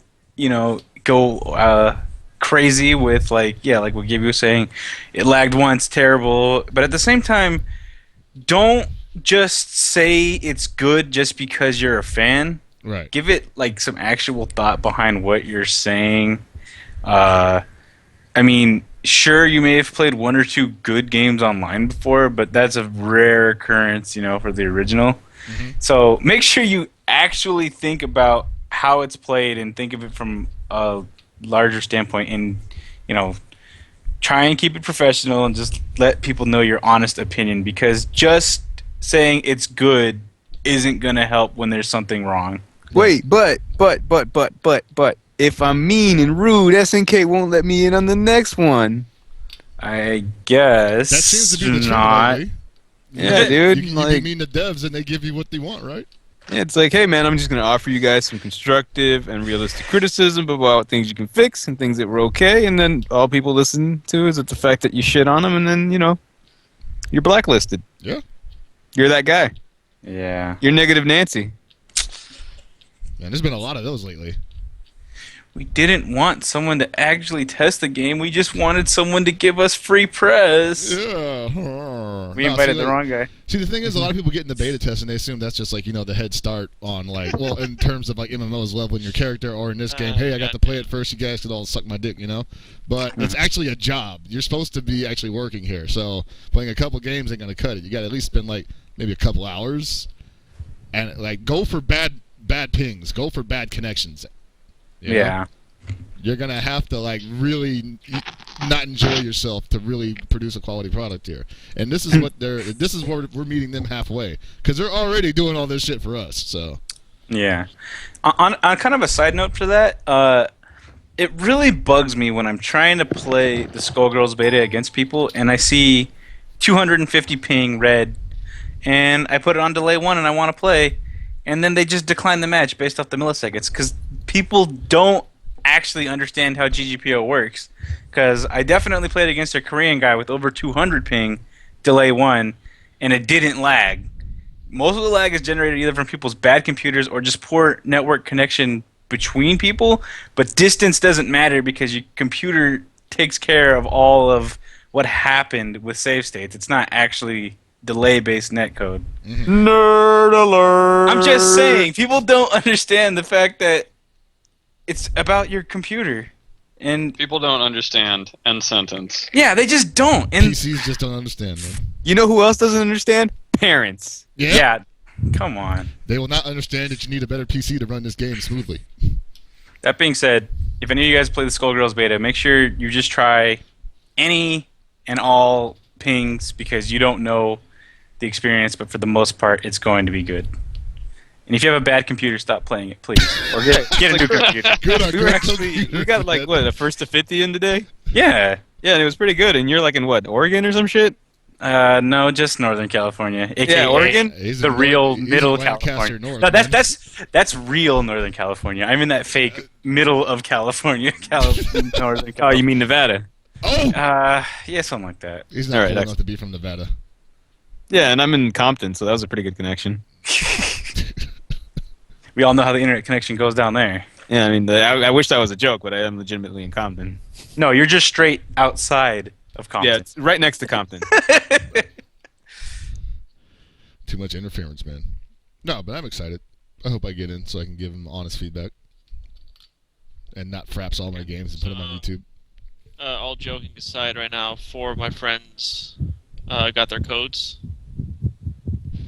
go crazy with like what Gabe was saying, it lagged once, terrible. But at the same time, don't just say it's good just because you're a fan. Right. Give it like some actual thought behind what you're saying. I mean, sure, you may have played one or two good games online before, but that's a rare occurrence, for the original. Mm-hmm. So make sure you actually think about how it's played and think of it from a larger standpoint, and try and keep it professional and just let people know your honest opinion, because just saying it's good isn't going to help when there's something wrong. Wait, but if I'm mean and rude, SNK won't let me in on the next one. I guess that seems to be the not. trend. Yeah, dude. You be mean to devs and they give you what they want, right? Yeah, it's like, hey man, I'm just gonna offer you guys some constructive and realistic criticism about things you can fix and things that were okay, and then all people listen to is the fact that you shit on them, and then you're blacklisted. Yeah. You're that guy. Yeah. You're Negative Nancy. Man, there's been a lot of those lately. We didn't want someone to actually test the game. We just wanted someone to give us free press. Yeah. We invited the wrong guy. See, the thing is, a lot of people get in the beta test and they assume that's just like, the head start on in terms of like MMOs leveling your character, or in this game, hey, I got to play it first, you guys could all suck my dick, But it's actually a job. You're supposed to be actually working here. So playing a couple games ain't going to cut it. You got to at least spend maybe a couple hours and go for bad pings, go for bad connections. Yeah. You're going to have to really not enjoy yourself to really produce a quality product here. And this is where we're meeting them halfway, cuz they're already doing all this shit for us. So yeah. On kind of a side note for that, it really bugs me when I'm trying to play the Skullgirls beta against people and I see 250 ping red and I put it on delay 1 and I want to play, and then they just decline the match based off the milliseconds, cuz people don't actually understand how GGPO works. Because I definitely played against a Korean guy with over 200 ping, delay 1, and it didn't lag. Most of the lag is generated either from people's bad computers or just poor network connection between people, but distance doesn't matter because your computer takes care of all of what happened with save states. It's not actually delay-based netcode. Mm-hmm. Nerd alert! I'm just saying, people don't understand the fact that it's about your computer. And people don't understand end sentence. Yeah, they just don't. And PCs just don't understand, man. You know who else doesn't understand? Parents. Yeah. Come on. They will not understand that you need a better PC to run this game smoothly. That being said, if any of you guys play the Skullgirls beta, make sure you just try any and all pings, because you don't know the experience, but for the most part, it's going to be good. And if you have a bad computer, stop playing it, please. Or get a new computer. We got a first to 50 in today? Yeah. Yeah, and it was pretty good. And you're in what, Oregon or some shit? No, just Northern California. AKA Oregon? The real middle California. North, no, that's real Northern California. I'm in that fake middle of California, Northern California. Oh, you mean Nevada? Oh! Yeah, something like that. He's not All right, cool enough to be from Nevada. Yeah, and I'm in Compton, so that was a pretty good connection. We all know how the internet connection goes down there. Yeah, I mean, I wish that was a joke, but I am legitimately in Compton. No, you're just straight outside of Compton. Yeah, it's right next to Compton. Too much interference, man. No, but I'm excited. I hope I get in so I can give him honest feedback. And not fraps all my games and put them on YouTube. All joking aside, right now, 4 of my friends got their codes.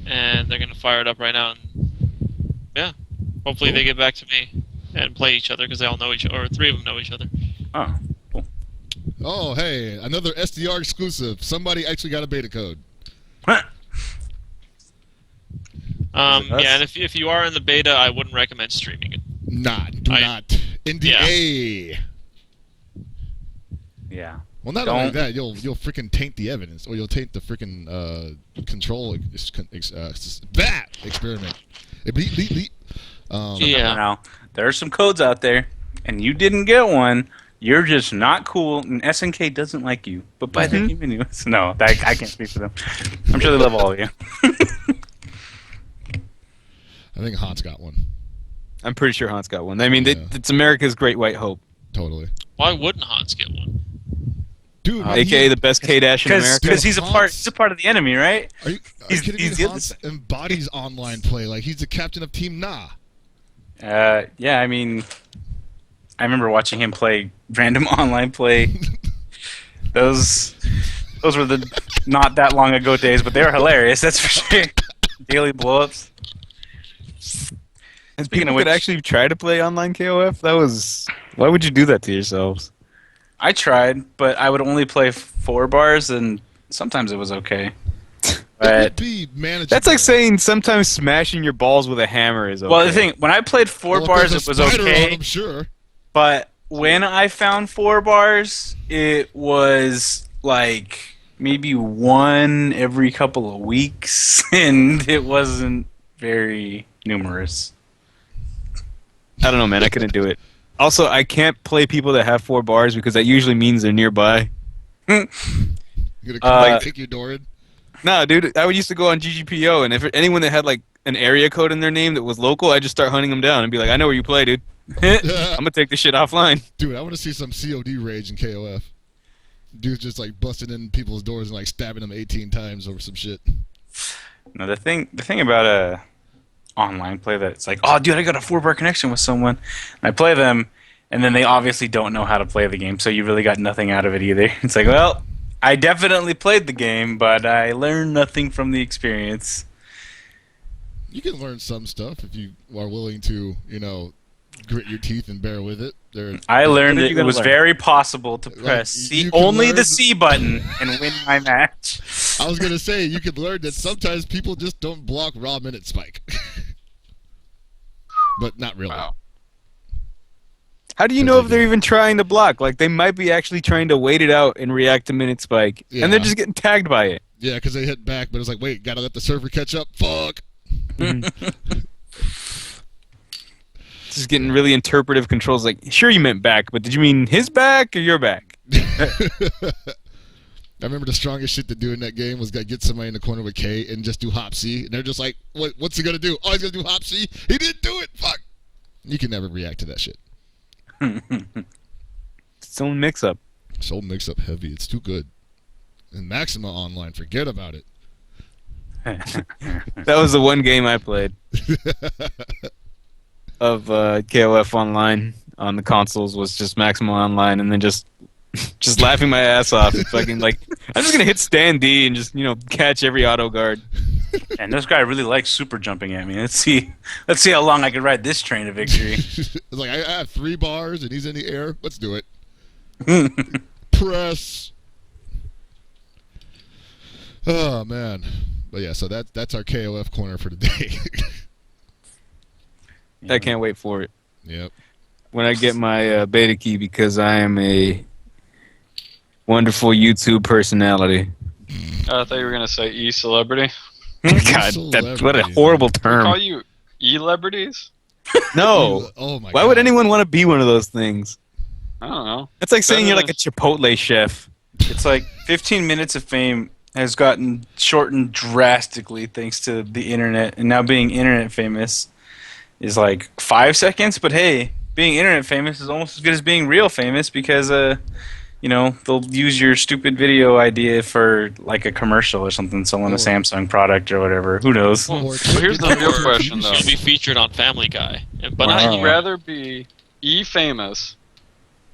And they're going to fire it up right now. And, yeah. Hopefully they get back to me and play each other because they all know each other. Or 3 of them know each other. Oh, cool. Oh, hey, another SDR exclusive. Somebody actually got a beta code. Yeah, and if you are in the beta, I wouldn't recommend streaming it. Do not. NDA. Yeah. Well, not only that, you'll freaking taint the evidence, or you'll taint the freaking control that experiment. Yeah. Now, there are some codes out there, and you didn't get one. You're just not cool, and SNK doesn't like you. But by the game anyways. No, I can't speak for them. I'm sure they love all of you. I think Hans got one. I'm pretty sure Hans got one. I mean, it's America's great white hope. Totally. Why wouldn't Hans get one? Dude, AKA the best K-Dash in America. Because he's a part of the enemy, right? Are you kidding me? Hans embodies online play. Like, he's the captain of Team Nah. Yeah, I mean, I remember watching him play random online play. Those were the not that long ago days, but they were hilarious, that's for sure. Daily blowups. And people could actually try to play online KOF? Why would you do that to yourselves? I tried, but I would only play 4 bars, and sometimes it was okay. But that's like saying sometimes smashing your balls with a hammer is okay. Well, the thing, when I played 4 bars, it was okay. I'm sure. But when I found 4 bars, it was like maybe 1 every couple of weeks, and it wasn't very numerous. I don't know, man. I couldn't do it. Also, I can't play people that have 4 bars because that usually means they're nearby. You gonna come kick your door in? No, dude. I used to go on GGPO, and if anyone that had like an area code in their name that was local, I just start hunting them down and be like, "I know where you play, dude. I'm gonna take this shit offline." Dude, I want to see some COD rage in KOF. Dude's just like busting in people's doors and like stabbing them 18 times over some shit. No, the thing about online play that it's like, oh, dude, I got a 4-bar connection with someone. And I play them, and then they obviously don't know how to play the game, so you really got nothing out of it either. It's like, well, I definitely played the game, but I learned nothing from the experience. You can learn some stuff if you are willing to, grit your teeth and bear with it. I learned that it was very possible to press only the C button and win my match. I was going to say, you could learn that sometimes people just don't block raw minute spike. But not really. Wow. How do you know if they're even trying to block? Like, they might be actually trying to wait it out and react to minute spike, and they're just getting tagged by it. Yeah, because they hit back, but it's like, wait, gotta let the server catch up. Fuck. Just getting really interpretive controls. Like, sure, you meant back, but did you mean his back or your back? I remember the strongest shit to do in that game was get somebody in the corner with K and just do hop C, and they're just like, what's he gonna do? Oh, he's gonna do hop C? He didn't do it! Fuck! You can never react to that shit. Soul mix-up. Soul mix-up heavy. It's too good. And Maxima Online, forget about it. That was the one game I played of KOF Online on the consoles was just Maxima Online, and then just laughing my ass off. And fucking like, I'm just gonna hit stand D and just catch every auto guard. And this guy really likes super jumping at me. Let's see how long I can ride this train to victory. It's like I have 3 bars and he's in the air. Let's do it. Press. Oh man. But yeah, so that's our KOF corner for today. I can't wait for it. Yep. When I get my beta key, because I am a wonderful YouTube personality. I thought you were gonna say e-celebrity. God, what a horrible term. Call you e-celebrities? No. Oh my God. Why would anyone want to be one of those things? I don't know. It's like saying you're like a Chipotle chef. It's like 15 minutes of fame has gotten shortened drastically thanks to the internet, and now being internet famous is like 5 seconds. But hey, being internet famous is almost as good as being real famous because they'll use your stupid video idea for like a commercial or something, selling a Samsung product or whatever. Who knows? Well, here's the real question though: You'll be featured on Family Guy, but would you rather be famous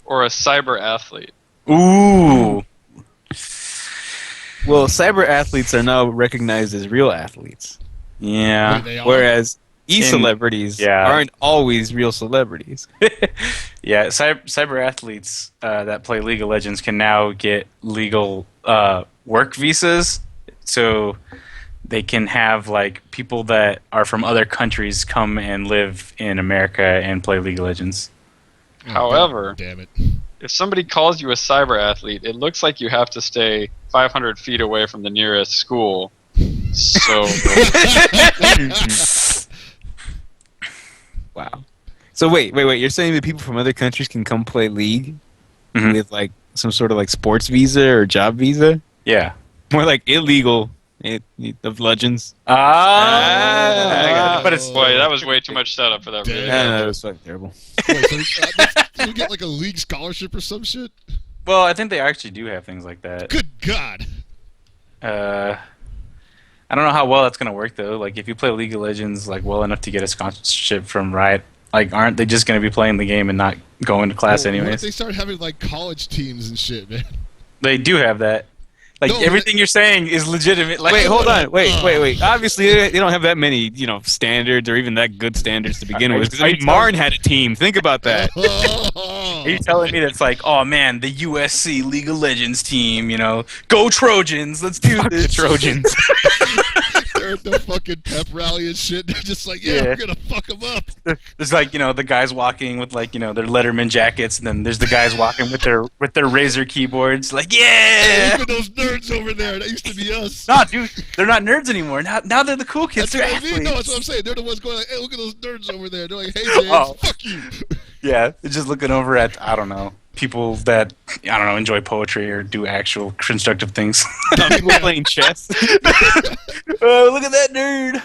or a cyber athlete? Ooh. Well, cyber athletes are now recognized as real athletes. Yeah. They are. Whereas e-celebrities aren't always real celebrities. Yeah, cyber athletes that play League of Legends can now get legal work visas, so they can have like people that are from other countries come and live in America and play League of Legends. However, damn it. if somebody calls you a cyber athlete, it looks like you have to stay 500 feet away from the nearest school. So, Wow. So wait. You're saying that people from other countries can come play League with like some sort of like sports visa or job visa? Yeah. More like illegal of Legends. But it's boy, that was way too much setup for that Damn. video. Yeah, that was fucking terrible. Wait, so you get like a league scholarship or some shit? well, I think they actually do have things like that. Good God. I don't know how well that's gonna work though. Like, if you play League of Legends like well enough to get a sponsorship from Riot, like, aren't they just gonna be playing the game and not going to class Well, what if anyways? they start having like college teams and shit, man? They do have that. Like, No, everything you're saying is legitimate. Like, Wait, hold on. Wait. Obviously, they don't have that many, standards or even that good standards to begin with. Because I mean, Marn had a team. Think about that. Are you telling me that's like, oh man, the USC League of Legends team, go Trojans, let's do Fuck this. the Trojans. They're at the fucking pep rally and shit. They're just like, we're gonna fuck them up. There's like, the guys walking with like, their Letterman jackets, and then there's the guys walking with their Razer keyboards, like, Hey, look at those nerds over there. That used to be us. No, dude, they're not nerds anymore. Now they're the cool kids. That's They're what I mean. athletes. No, that's what I'm saying. They're the ones going like, hey, look at those nerds over there. They're like, hey, James, fuck you. Yeah, they're just looking over at, I don't know, people that, enjoy poetry or do actual constructive things. People playing chess. Oh, look at that nerd.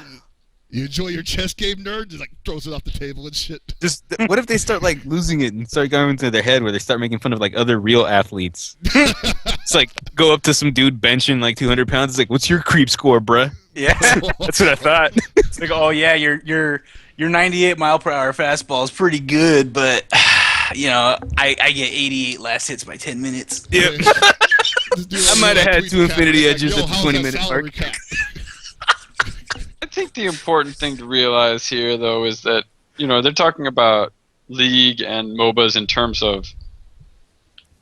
You enjoy your chess game, nerd? Just like throws it off the table and shit. Just what if they start like losing it and start going into their head where they start making fun of like other real athletes? It's like go up to some dude benching like 200 pounds. It's like, what's your creep score, bruh? Yeah. That's what I thought. It's like, oh yeah, your 98 mile per hour fastball is pretty good, but I get 88 last hits by 10 minutes. Yep. I might have had 2 infinity edges at the 20-minute mark. I think the important thing to realize here, though, is that they're talking about League and MOBAs in terms of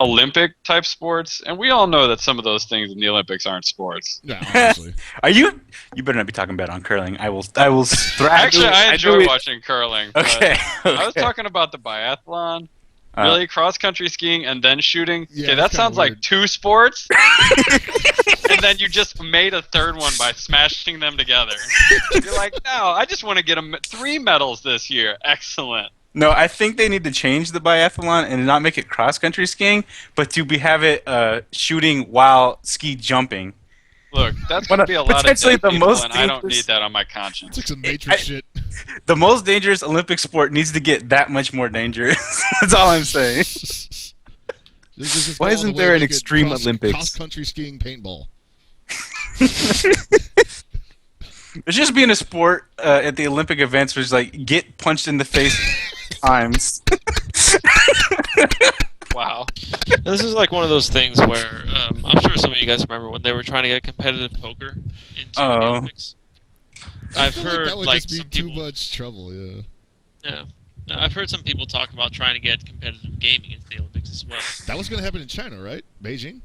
Olympic type sports, and we all know that some of those things in the Olympics aren't sports. No, honestly. You better not be talking bad on curling. I will Actually, I enjoy watching curling. But Okay. I was talking about the biathlon. Really? Cross-country skiing and then shooting? Yeah, Okay, that that's kinda sounds like weird. 2 sports. And then you just made a third one by smashing them together. You're like, no, I just want to get 3 medals this year. Excellent. No, I think they need to change the biathlon and not make it cross-country skiing, but to have it shooting while ski jumping. Look, that's going to be a lot of Potentially dead the people, most and I don't dangerous- need that on my It's conscience. like some Matrix shit. The most dangerous Olympic sport needs to get that much more dangerous. That's all I'm saying. Why isn't there an extreme Olympics? Cross-country skiing paintball. There's just being a sport at the Olympic events where it's like, get punched in the face times. Wow. This is like one of those things where I'm sure some of you guys remember when they were trying to get competitive poker into the Olympics. I've I feel heard that would like just be some too people. much trouble. Yeah. Yeah. No, I've heard some people talk about trying to get competitive gaming into the Olympics as well. That was gonna happen in China, right? Beijing.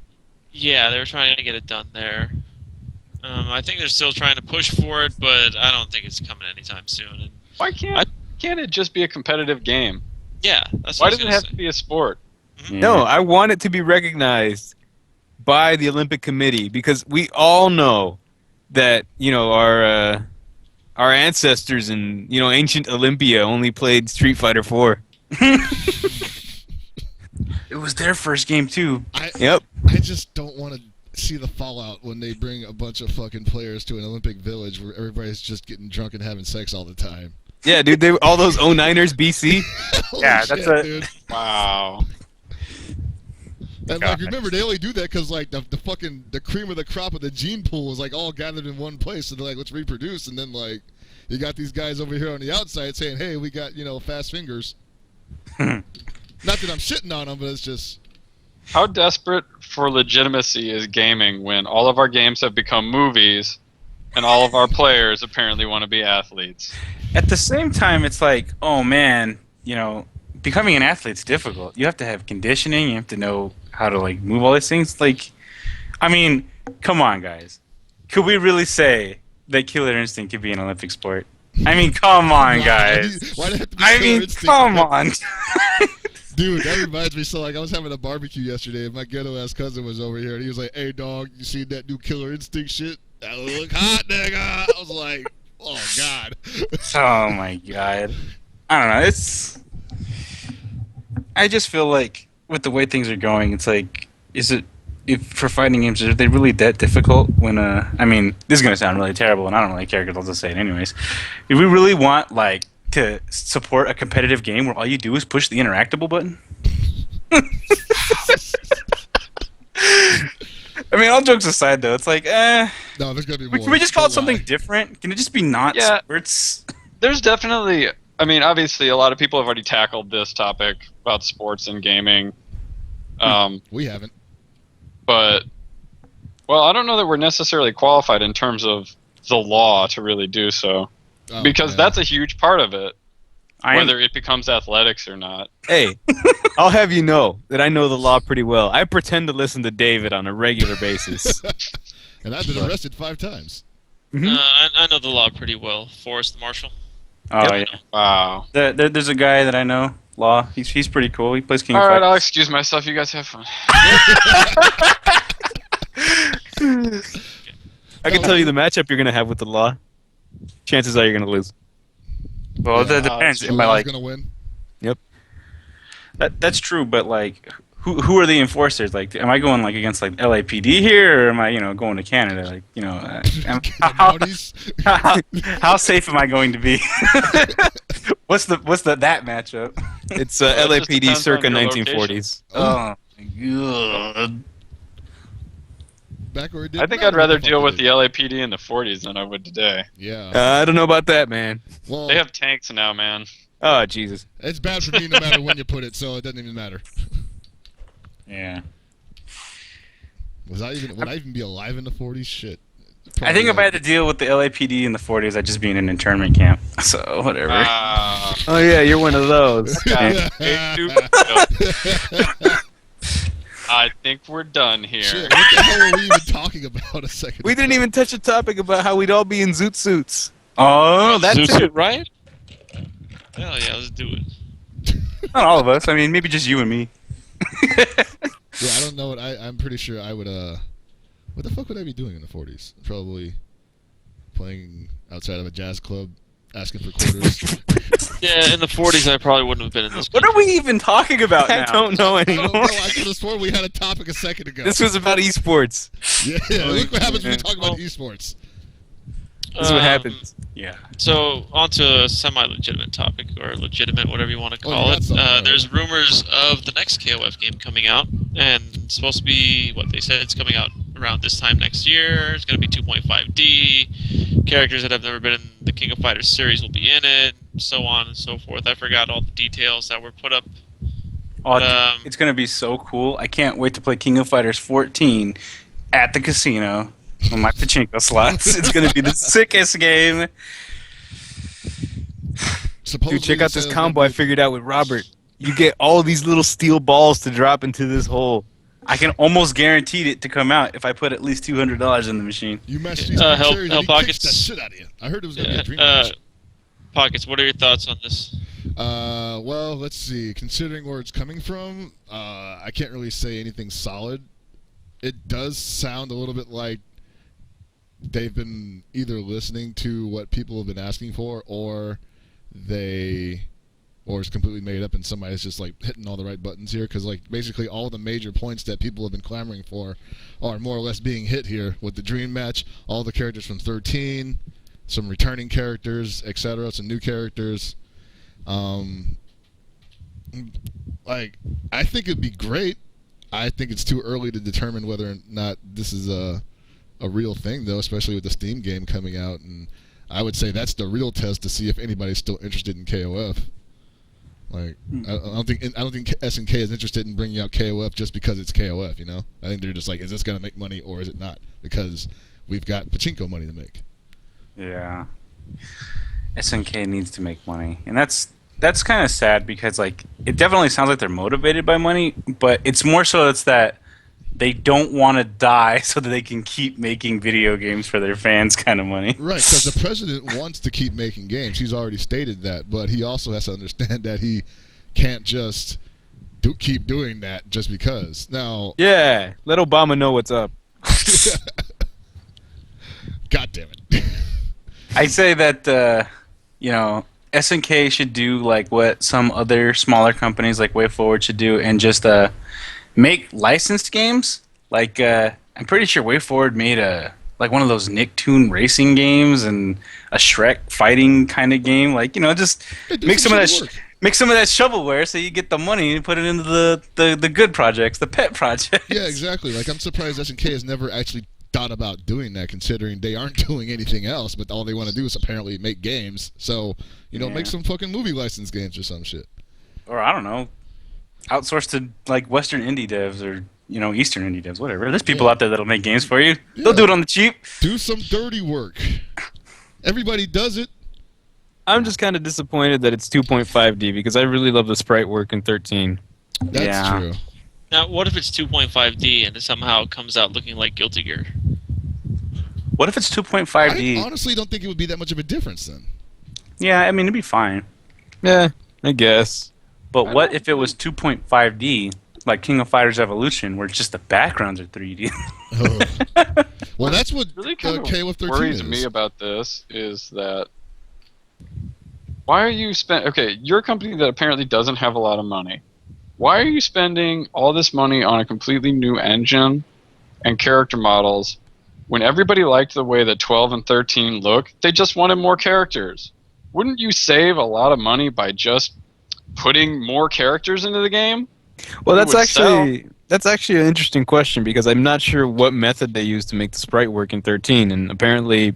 Yeah, they were trying to get it done there. I think they're still trying to push for it, but I don't think it's coming anytime soon. And Why can't it just be a competitive game? yeah, that's Why what I was does it gonna have say. to be a sport? No, I want it to be recognized by the Olympic Committee because we all know that our ancestors in ancient Olympia only played Street Fighter 4. It was their first game too. Yep. I just don't want to see the fallout when they bring a bunch of fucking players to an Olympic village where everybody's just getting drunk and having sex all the time. Yeah, dude, all those 09ers BC. Yeah, that's dude. Wow. And like, remember, they only do that because like the fucking the cream of the crop of the gene pool is like all gathered in one place, so they're like, let's reproduce, and then like you got these guys over here on the outside saying, hey, we got fast fingers. Not that I'm shitting on them, but it's just. How desperate for legitimacy is gaming when all of our games have become movies and all of our players apparently want to be athletes? At the same time, it's like, oh man, becoming an athlete's difficult. You have to have conditioning. You have to know how to like move all these things. Like, I mean, come on, guys. Could we really say that Killer Instinct could be an Olympic sport? I mean, come on, guys. Why do it have to be I Killer mean, Instinct? come on. Dude, that reminds me. So, like, I was having a barbecue yesterday, and my ghetto-ass cousin was over here, and he was like, hey, dog, you seen that new Killer Instinct shit? That look hot, nigga. I was like, oh, God. Oh, my God. I don't know. I just feel like with the way things are going, it's like, if for fighting games, are they really that difficult when, I mean, this is going to sound really terrible, and I don't really care because I'll just say it anyways. If we really want, like, to support a competitive game where all you do is push the interactable button? I mean, all jokes aside, though, it's like, No, there's got to be more. Can we just call it something different? Can it just be not sports? There's definitely, I mean, obviously a lot of people have already tackled this topic about sports and gaming. We haven't. But, well, I don't know that we're necessarily qualified in terms of the law to really do so. Oh, because yeah. that's a huge part of it, whether it becomes athletics or not. Hey, I'll have you know that I know the law pretty well. I pretend to listen to David on a regular basis. And I've been arrested 5 times. I know the law pretty well. Forrest Marshall. Oh, Yep. yeah. Wow. There's a guy that I know, Law. He's pretty cool. He plays King of All right, Fighters. I'll excuse myself. You guys have fun. I can tell you the matchup you're going to have with the law. Chances are you're going to lose. Well, that depends. So Am I Law's like gonna win? Yep. that's true? But like, who are the enforcers? Like, am I going like against like LAPD here, or am I going to Canada? Like, how safe am I going to be? what's that matchup? It's Well, it just LAPD depends circa on your 1940s. Oh my god. Back where it didn't I think matter I'd rather what the deal fuck with it the LAPD in the 40s than I would today. is. Yeah. I don't know about that, man. Well, They have tanks now, man. Oh, Jesus. it's bad for me no matter when you put it, so it doesn't even matter. Yeah. Would I even be alive in the 40s? Shit. I think if I had to deal with the LAPD in the 40s, I'd just be in an internment camp. So whatever. Oh, yeah, you're one of those. I think we're done here. Shit, what the hell were we even talking about a second We didn't ago? even touch a topic about how we'd all be in zoot suits. Oh, that's Zoot it. suit, right? Hell yeah, let's do it. Not all of us. I mean, maybe just you and me. Yeah, I don't know what I'm pretty sure I would what the fuck would I be doing in the 40s? Probably playing outside of a jazz club, asking for quarters. Yeah, in the 40s, I probably wouldn't have been in this. What are we even talking about I now? don't know I don't anymore. know. I could have sworn we had a topic a second ago. This was about esports. Yeah, look what happens when we talk about esports. This is what happens. Yeah. So, on to a semi-legitimate topic, or legitimate, whatever you want to Oh, call you it. got something, right? There's rumors of the next KOF game coming out, and it's supposed to be, what they said, it's coming out around this time next year. It's going to be 2.5D. Characters that have never been in the King of Fighters series will be in it, so on and so forth. I forgot all the details that were put up. Oh, But, it's going to be so cool. I can't wait to play King of Fighters 14 at the casino on my pachinko slots. It's going to be the sickest game. Supposedly Dude, check out it this says combo I figured out with Robert. You get all these little steel balls to drop into this hole. I can almost guarantee it to come out if I put at least $200 in the machine. You matched these Hell cherries and he Pockets. kicks that shit out of you. I heard it was going to be a dream Yeah, match. Pockets, what are your thoughts on this? Well, let's see. Considering where it's coming from, I can't really say anything solid. It does sound a little bit like they've been either listening to what people have been asking for, or they or it's completely made up and somebody's just like hitting all the right buttons here, because like basically all the major points that people have been clamoring for are more or less being hit here with the dream match, all the characters from 13, some returning characters, etc., some new characters. Like, I think it'd be great. I think it's too early to determine whether or not this is a real thing, though, especially with the Steam game coming out, and I would say that's the real test to see if anybody's still interested in KOF. Like, I don't think SNK is interested in bringing out KOF just because it's KOF. You know, I think they're just like, is this gonna make money or is it not? Because we've got pachinko money to make. Yeah, SNK needs to make money, and that's kind of sad because like it definitely sounds like they're motivated by money, but it's more so it's that they don't want to die so that they can keep making video games for their fans kind of money. Right, because the president wants to keep making games. He's already stated that, but he also has to understand that he can't just keep doing that just because. Now, Yeah, let Obama know what's up. God damn it. I say that SNK should do like what some other smaller companies like WayForward should do and just make licensed games. Like I'm pretty sure WayForward made one of those Nicktoon racing games and a Shrek fighting kind of game. Like, just make some of that shovelware so you get the money and put it into the good projects, the pet projects. Yeah, exactly. Like, I'm surprised SNK has never actually thought about doing that, considering they aren't doing anything else, but all they want to do is apparently make games. So, make some fucking movie license games or some shit. Or I don't know, outsource to like Western indie devs or Eastern indie devs, whatever. There's people out there that'll make games for you. Yeah. They'll do it on the cheap. Do some dirty work. Everybody does it. I'm just kind of disappointed that it's 2.5D because I really love the sprite work in 13. That's true. Now, what if it's 2.5D and it somehow comes out looking like Guilty Gear? What if it's 2.5D? I honestly don't think it would be that much of a difference then. Yeah, I mean it'd be fine. Yeah, I guess. But what if it was 2.5D, like King of Fighters Evolution, where just the backgrounds are 3D? Oh. Well, that's what Really kind of KOF 13 worries is. me about this is that why are you you're a company that apparently doesn't have a lot of money. Why are you spending all this money on a completely new engine and character models when everybody liked the way that 12 and 13 look? They just wanted more characters. Wouldn't you save a lot of money by just putting more characters into the game? Well, that's actually an interesting question because I'm not sure what method they used to make the sprite work in 13, and apparently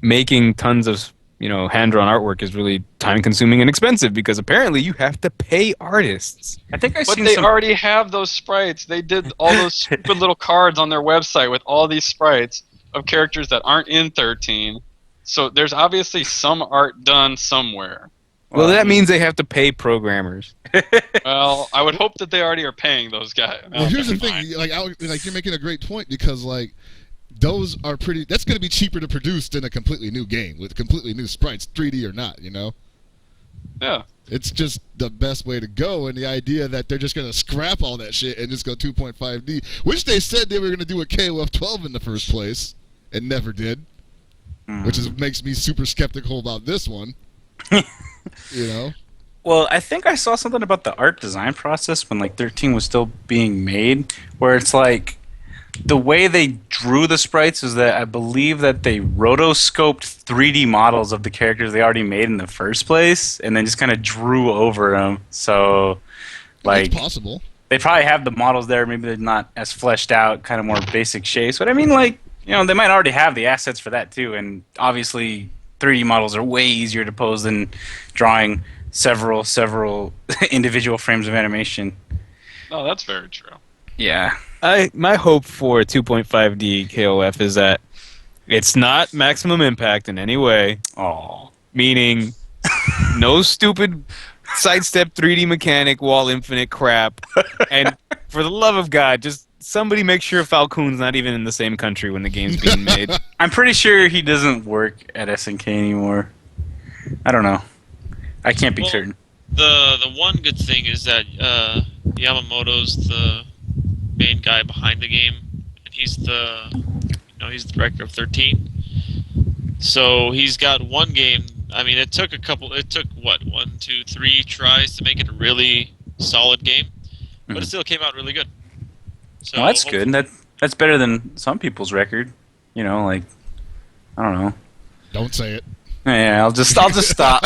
making tons of hand-drawn artwork is really time-consuming and expensive because apparently you have to pay artists. I think But they already have those sprites. They did all those stupid little cards on their website with all these sprites of characters that aren't in 13. So there's obviously some art done somewhere. Well, that means they have to pay programmers. Well, I would hope that they already are paying those guys. Well, here's the thing. Like you're making a great point because like those are pretty. That's going to be cheaper to produce than a completely new game with completely new sprites, 3D or not. Yeah. It's just the best way to go, and the idea that they're just going to scrap all that shit and just go 2.5D, which they said they were going to do with KOF 12 in the first place, and never did, which makes me super skeptical about this one. Well, I think I saw something about the art design process when like 13 was still being made, where it's like the way they drew the sprites is that I believe that they rotoscoped 3D models of the characters they already made in the first place, and then just kind of drew over them. So, like, it's possible. They probably have the models there. Maybe they're not as fleshed out, kind of more basic shapes. But I mean, like, they might already have the assets for that too. And obviously, 3D models are way easier to pose than drawing several individual frames of animation. Oh, that's very true. Yeah. My hope for 2.5D KOF is that it's not maximum impact in any way. Oh. Meaning, no stupid sidestep 3D mechanic, wall infinite crap. And for the love of God, just somebody make sure Falcoon's not even in the same country when the game's being made. I'm pretty sure he doesn't work at SNK anymore. I don't know. I can't be certain. The one good thing is that Yamamoto's the main guy behind the game, and he's the director of 13. So he's got one game I mean, it took what, 1, 2, 3 tries to make it a really solid game, but it still came out really good. So well, that's good. That's better than some people's record. You know, like, I don't know. Don't say it. Yeah, I'll just stop.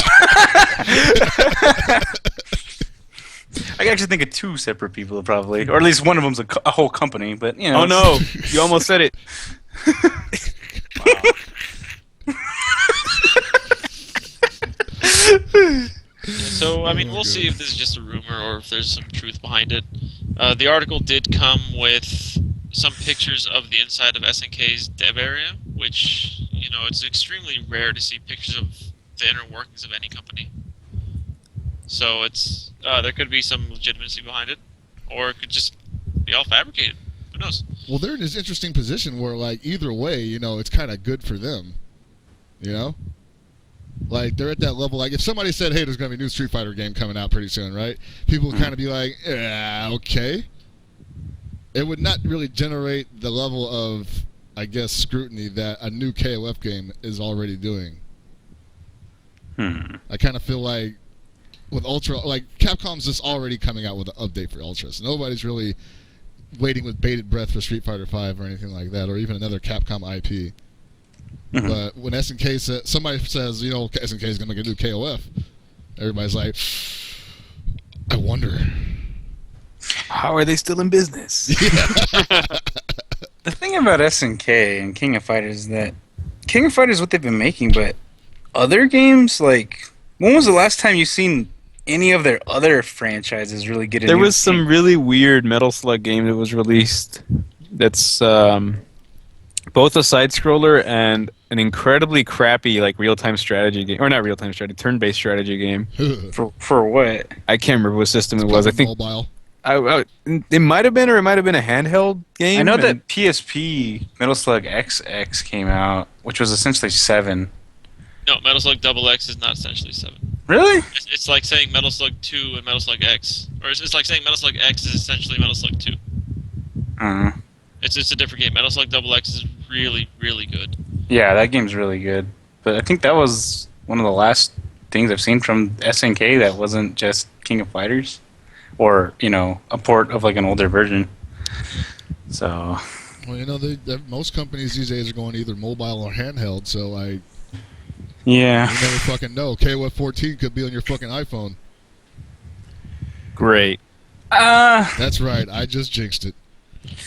I actually think of 2 separate people probably, or at least one of them's a whole company. But you know. Oh no! You almost said it. So, I mean, we'll see if this is just a rumor or if there's some truth behind it. The article did come with some pictures of the inside of SNK's dev area, which, you know, it's extremely rare to see pictures of the inner workings of any company. So it's there could be some legitimacy behind it, or it could just be all fabricated. Who knows? Well, they're in this interesting position where, like, either way, you know, it's kind of good for them. You know? Like, they're at that level. Like, if somebody said, hey, there's going to be a new Street Fighter game coming out pretty soon, right? People would kind of be like, yeah, okay. It would not really generate the level of, I guess, scrutiny that a new KOF game is already doing. I kind of feel like with Ultra, like, Capcom's just already coming out with an update for Ultra. So nobody's really waiting with bated breath for Street Fighter 5 or anything like that, or even another Capcom IP. But when SNK somebody says, you know, SNK is going to make a new KOF, everybody's like, I wonder. How are they still in business? The thing about SNK and King of Fighters is that King of Fighters is what they've been making, but other games, like, when was the last time you've seen any of their other franchises really get into There was some really weird Metal Slug game that was released that's both a side-scroller and an incredibly crappy, like, real-time strategy game. Or not real-time strategy, turn-based strategy game. For what? I can't remember what system it was. I think mobile. It might have been, or it might have been a handheld game. I know that PSP Metal Slug XX came out, which was essentially 7. No, Metal Slug XX is not essentially 7. Really? It's like saying Metal Slug 2 and Metal Slug X. Or it's like saying Metal Slug X is essentially Metal Slug 2. It's a different game. Metal Slug XX is really, really good. Yeah, that game's really good. But I think that was one of the last things I've seen from SNK that wasn't just King of Fighters. Or, you know, a port of, like, an older version. So... Well, you know, most companies these days are going either mobile or handheld, so, like... Yeah. You never fucking know. KOF 14 could be on your fucking iPhone. Great. That's right. I just jinxed it.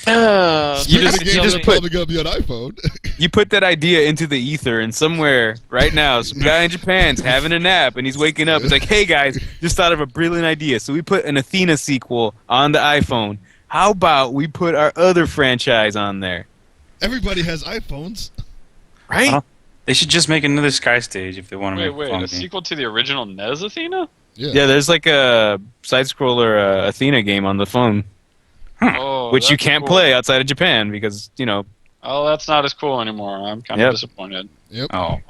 You just put probably gonna be on iPhone. You put that idea into the ether, and somewhere right now, some guy in Japan's having a nap, and he's waking up. It's like, hey guys, just thought of a brilliant idea. So we put an Athena sequel on the iPhone. How about we put our other franchise on there? Everybody has iPhones, right? They should just make another Sky Stage if they want to make Wait, a sequel to the original NES Athena? Yeah, there's like a side-scroller Athena game on the phone. Oh, which you can't play outside of Japan because, you know... Oh, that's not as cool anymore. I'm kind of disappointed. Yep. Oh.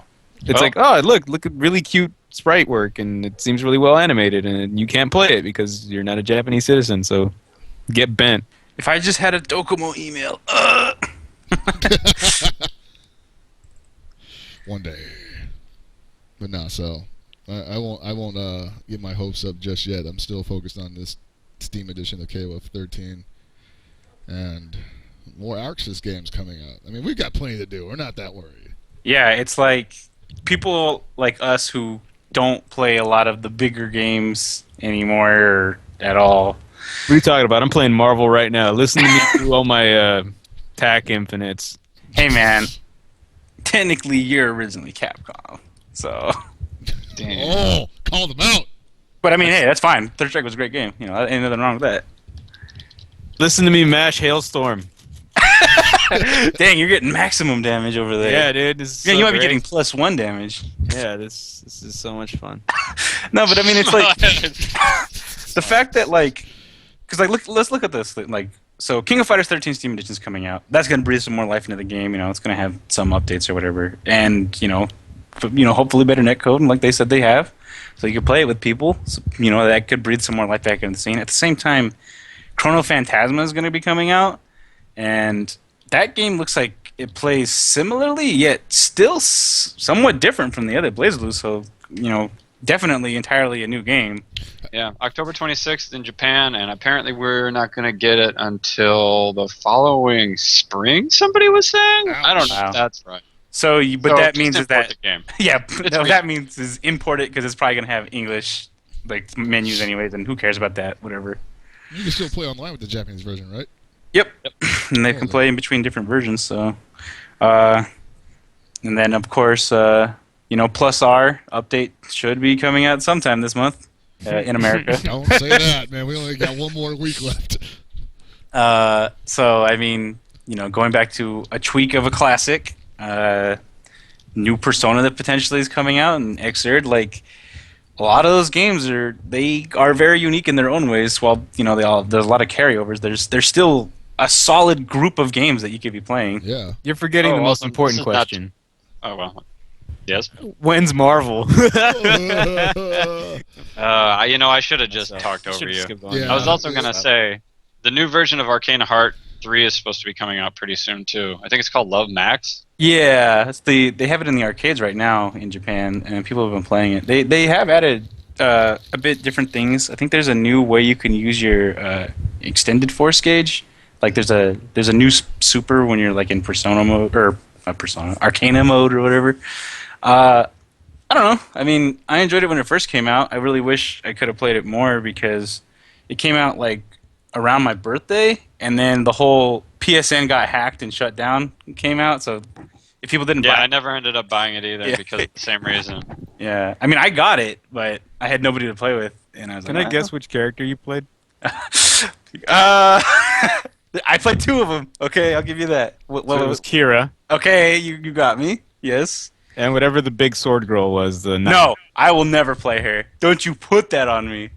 It's like, oh, look at really cute sprite work, and it seems really well animated, and you can't play it because you're not a Japanese citizen, so get bent. If I just had a Docomo email. One day. But no, so I won't get my hopes up just yet. I'm still focused on this Steam edition of KOF 13 and more Arxis games coming out. I mean, we've got plenty to do. We're not that worried. Yeah, it's like people like us who don't play a lot of the bigger games anymore or at all. What are you talking about? I'm playing Marvel right now. Listen to me through all my TAC Infinites. Hey, man. Technically, you're originally Capcom, so... Damn. Oh, called them out. But I mean, hey, that's fine. Third Strike was a great game. You know, ain't nothing wrong with that. Listen to me mash Hailstorm. Dang, you're getting maximum damage over there. Yeah, dude. This is you might be great. getting +1 damage. Yeah, this is so much fun. No, but I mean, it's like the fact that like, because like let's look at this. Like, so King of Fighters 13 Steam Edition is coming out. That's gonna breathe some more life into the game. You know, it's gonna have some updates or whatever, and you know, hopefully better netcode, and like they said they have, so you can play it with people. So, you know, that could breathe some more life back into the scene. At the same time, Chrono Phantasma is gonna be coming out, and that game looks like it plays similarly, yet still somewhat different from the other BlazBlue. So, definitely entirely a new game. Yeah, October 26th in Japan, and apparently we're not going to get it until the following spring, somebody was saying? I don't know Wow. if that's right. So, but that means is that... the game. Yeah, that means is import it because it's probably going to have English menus anyways, and who cares about that, whatever. You can still play online with the Japanese version, right? Yep. And they can play in between different versions, so... and then, of course, Plus R update should be coming out sometime this month in America. Don't say that, man. We only got one more week left. So, I mean, going back to a tweak of a classic, new Persona that potentially is coming out, and Xrd, a lot of those games are very unique in their own ways. While there's a lot of carryovers. There's still a solid group of games that you could be playing. Yeah. You're forgetting the most awesome. important This is question. Oh, well. Yes? When's Marvel? I should have just talked over you. Yeah. I was also going to say, the new version of Arcana Heart 3 is supposed to be coming out pretty soon, too. I think it's called Love Max. Yeah, they have it in the arcades right now in Japan, and people have been playing it. They have added a bit different things. I think there's a new way you can use your extended force gauge. There's a new super when you're in Persona mode, or not Persona, Arcana mode or whatever. I don't know. I mean, I enjoyed it when it first came out. I really wish I could have played it more because it came out around my birthday, and then the whole PSN got hacked and shut down and came out. So if people didn't buy it, I never ended up buying it either because of the same reason. Yeah, I mean, I got it, but I had nobody to play with, and I was Can I guess which character you played? I played two of them. Okay, I'll give you that. What So it was Kira, Okay, you got me. Yes. and whatever the big sword girl was. No, I will never play her. Don't you put that on me.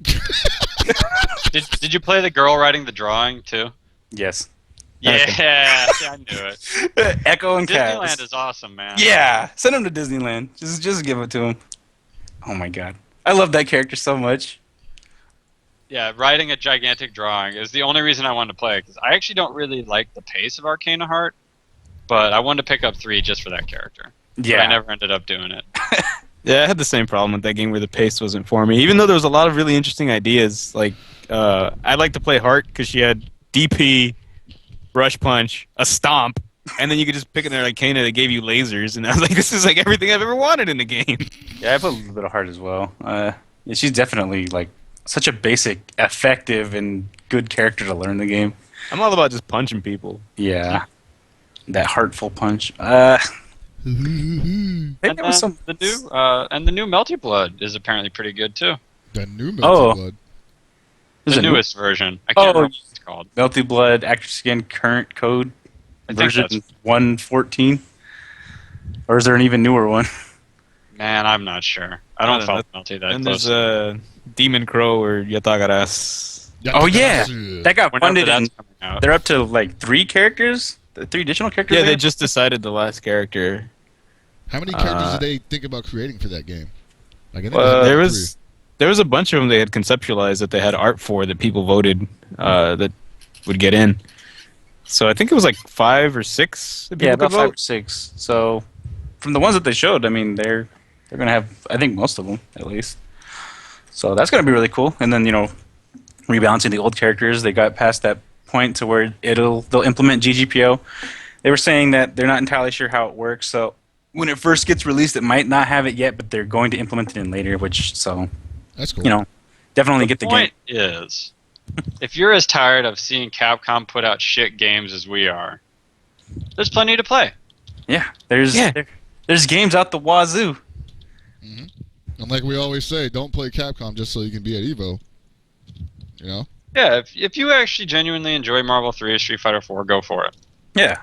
Did you play the girl writing the drawing, too? Yes. Yeah, I knew it. Echo and Disneyland Kaz. is awesome, man. Yeah, send him to Disneyland. Just give it to him. Oh my god, I love that character so much. Yeah, writing a gigantic drawing is the only reason I wanted to play it, because I actually don't really like the pace of Arcana Heart, but I wanted to pick up 3 just for that character. Yeah. But I never ended up doing it. Yeah, I had the same problem with that game where the pace wasn't for me. Even though there was a lot of really interesting ideas. I like to play Heart because she had DP, Rush Punch, a Stomp, and then you could just pick in there Arcana that gave you lasers, and I was like, this is everything I've ever wanted in the game. Yeah, I put a little bit of Heart as well. Yeah, she's definitely such a basic, effective, and good character to learn the game. I'm all about just punching people. Yeah, that heartful punch. I think And there was some the new Melty Blood is apparently pretty good too. The new Melty Oh. Blood. There's The a new- newest version. I can't remember what it's called. Melty Blood Active Skin current code I think version that's- 1.14, or is there an even newer one? Man, I'm not sure. I don't I follow don't Melty that And close. there's Demon Crow or Yatagaras. Oh yeah, that got Whenever funded. that's And coming out. they're up to 3 characters, 3 additional characters. Yeah, there? they just decided the last character. How many characters did they think about creating for that game? I think There was a bunch of them they had conceptualized that they had art for that people voted that would get in. So I think it was 5 or 6 that people about could 5 vote. or 6. So from the ones that they showed, I mean, they're gonna have, I think, most of them at least. So that's gonna be really cool. And then rebalancing the old characters, they got past that point to where they'll implement GGPO. They were saying that they're not entirely sure how it works. So when it first gets released, it might not have it yet, but they're going to implement it in later. That's cool. Definitely get the game. point is, if you're as tired of seeing Capcom put out shit games as we are, there's plenty to play. Yeah, there's games out the wazoo. And like we always say, don't play Capcom just so you can be at EVO. You know? Yeah, if you actually genuinely enjoy Marvel 3 or Street Fighter 4, go for it. Yeah.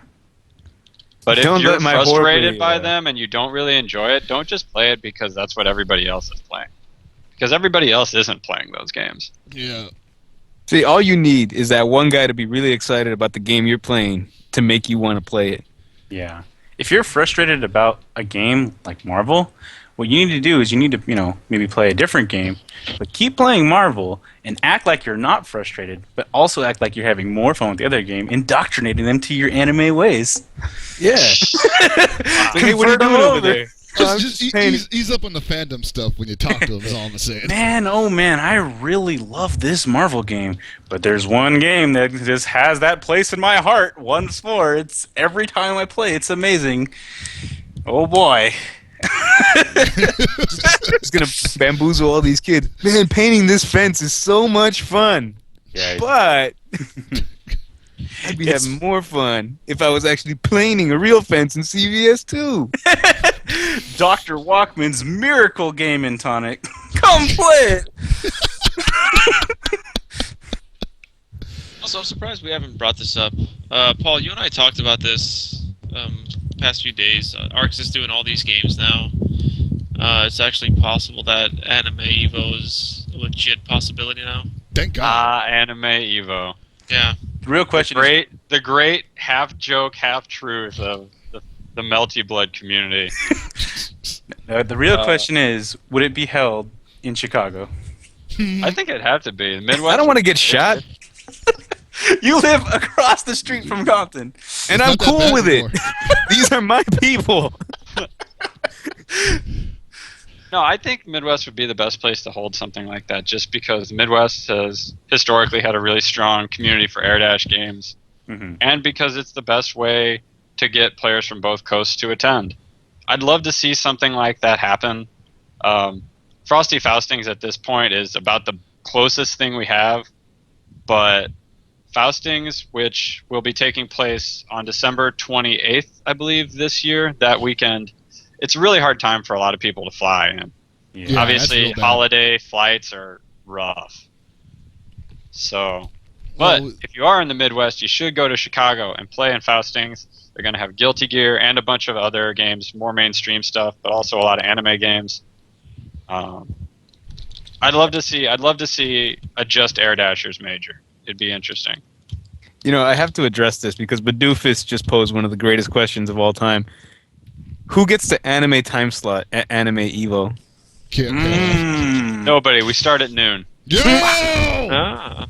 But if Don't you're let my frustrated horribly, by them and you don't really enjoy it, don't just play it because that's what everybody else is playing. Because everybody else isn't playing those games. Yeah. See, all you need is that one guy to be really excited about the game you're playing to make you want to play it. Yeah. If you're frustrated about a game like Marvel, what you need to do is you need to, maybe play a different game, but keep playing Marvel and act like you're not frustrated, but also act like you're having more fun with the other game, indoctrinating them to your anime ways. Yeah. Hey, what are you doing over there? Just ease up on the fandom stuff when you talk to him, is all I'm saying. Man, oh man, I really love this Marvel game, but there's one game that just has that place in my heart once more. It's every time I play, it's amazing. Oh boy. It's gonna bamboozle all these kids. Man, painting this fence is so much fun. Yeah, But I'd be having more fun if I was actually painting a real fence in CVS too. Dr. Walkman's Miracle Game and Tonic. Come play it. Also, I'm surprised we haven't brought this up. Paul, you and I talked about this past few days. Arx is doing all these games now. It's actually possible that Anime Evo is a legit possibility now. Thank God. Anime Evo. Yeah. The real question The great half joke, half truth of the Melty Blood community. the real question is, would it be held in Chicago? I think it'd have to be. The Midwest. I don't want to get shot, You live across the street from Compton. and I'm cool with it. These are my people. No, I think Midwest would be the best place to hold something like that, just because the Midwest has historically had a really strong community for Air Dash games, and because it's the best way to get players from both coasts to attend. I'd love to see something like that happen. Frosty Faustings at this point is about the closest thing we have, but Faustings, which will be taking place on December 28th, I believe, this year, that weekend, it's a really hard time for a lot of people to fly. And Yeah, obviously, that's real bad. holiday flights are rough. So, but Well, if you are in the Midwest, you should go to Chicago and play in Faustings. They're going to have Guilty Gear and a bunch of other games, more mainstream stuff, but also a lot of anime games. I'd love to see a just Air Dashers major. It'd be interesting. I have to address this because Badoofus just posed one of the greatest questions of all time. Who gets the anime time slot at Anime Evo? Nobody. We start at noon. Yo! Ah.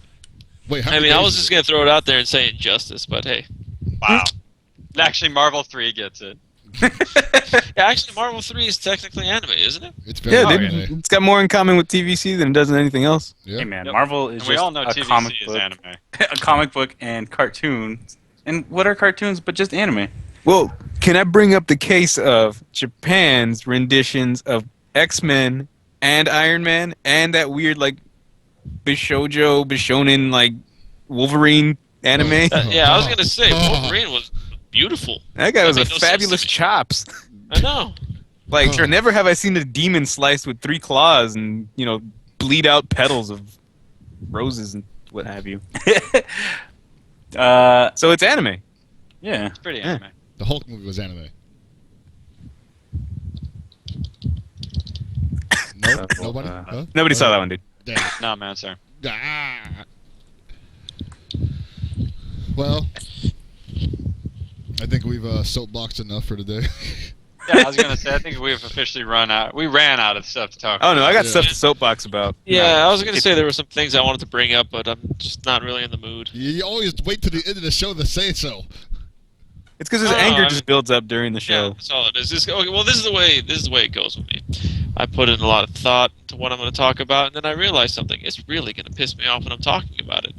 Wait, how I many mean, I days was is just it? going to throw it out there and say Injustice, but hey. Wow. Actually, Marvel 3 gets it. Yeah, actually, Marvel 3 is technically anime, isn't it? It's very Yeah, anime. it's got more in common with TVC than it does with anything else. Yeah. Hey man, Yep. Marvel is And we just all know a TVC comic is book, anime. a comic book and cartoons. And what are cartoons but just anime? Well, can I bring up the case of Japan's renditions of X-Men and Iron Man and that weird Bishonen Wolverine anime? Yeah, I was going to say, Wolverine was beautiful. That guy was made a no sense fabulous to me. chops. I know. Never have I seen a demon sliced with 3 claws and, bleed out petals of roses and what have you. So it's anime. Yeah. It's pretty anime. The Hulk movie was anime. Nope, nobody? Huh? Nobody saw that one, dude. Damn. No, man, sorry. Ah. Well, I think we've soapboxed enough for today. Yeah, I was gonna say. I think we've officially run out. We ran out of stuff to talk Oh, about. no, I got Yeah. stuff to soapbox about. Yeah, I was going to say there were some things I wanted to bring up, but I'm just not really in the mood. You always wait to the end of the show to say so. It's because his No, anger I just builds up during the Yeah, show. that's all it is. Okay, well, this is the way it goes with me. I put in a lot of thought to what I'm going to talk about, and then I realize something. It's really going to piss me off when I'm talking about it.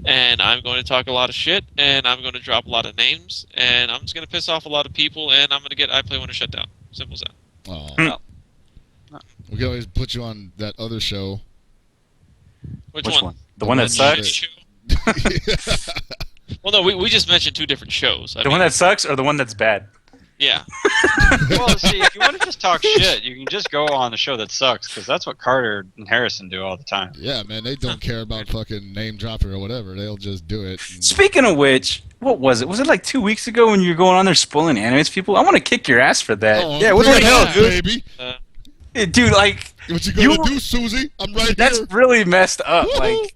And I'm going to talk a lot of shit, and I'm going to drop a lot of names, and I'm just going to piss off a lot of people, and I'm going to get iPlay1 shut down. Simple as that. Oh. No. We can always put you on that other show. Which one? The one that Shit. sucks? Well, no, we just mentioned 2 different shows. The one that sucks or the one that's bad? Yeah. Well, see, if you want to just talk shit, you can just go on the show that sucks, because that's what Carter and Harrison do all the time. Yeah, man, they don't care about fucking name dropping or whatever. They'll just do it. and- Speaking of which, what was it? Was it like 2 weeks ago when you were going on there spoiling animes people? I want to kick your ass for that. Oh, Yeah, what bring the it hell, on, dude? baby? Dude, like, What you gonna You- do, Susie? I'm right that's here. really messed up. Woohoo! Like,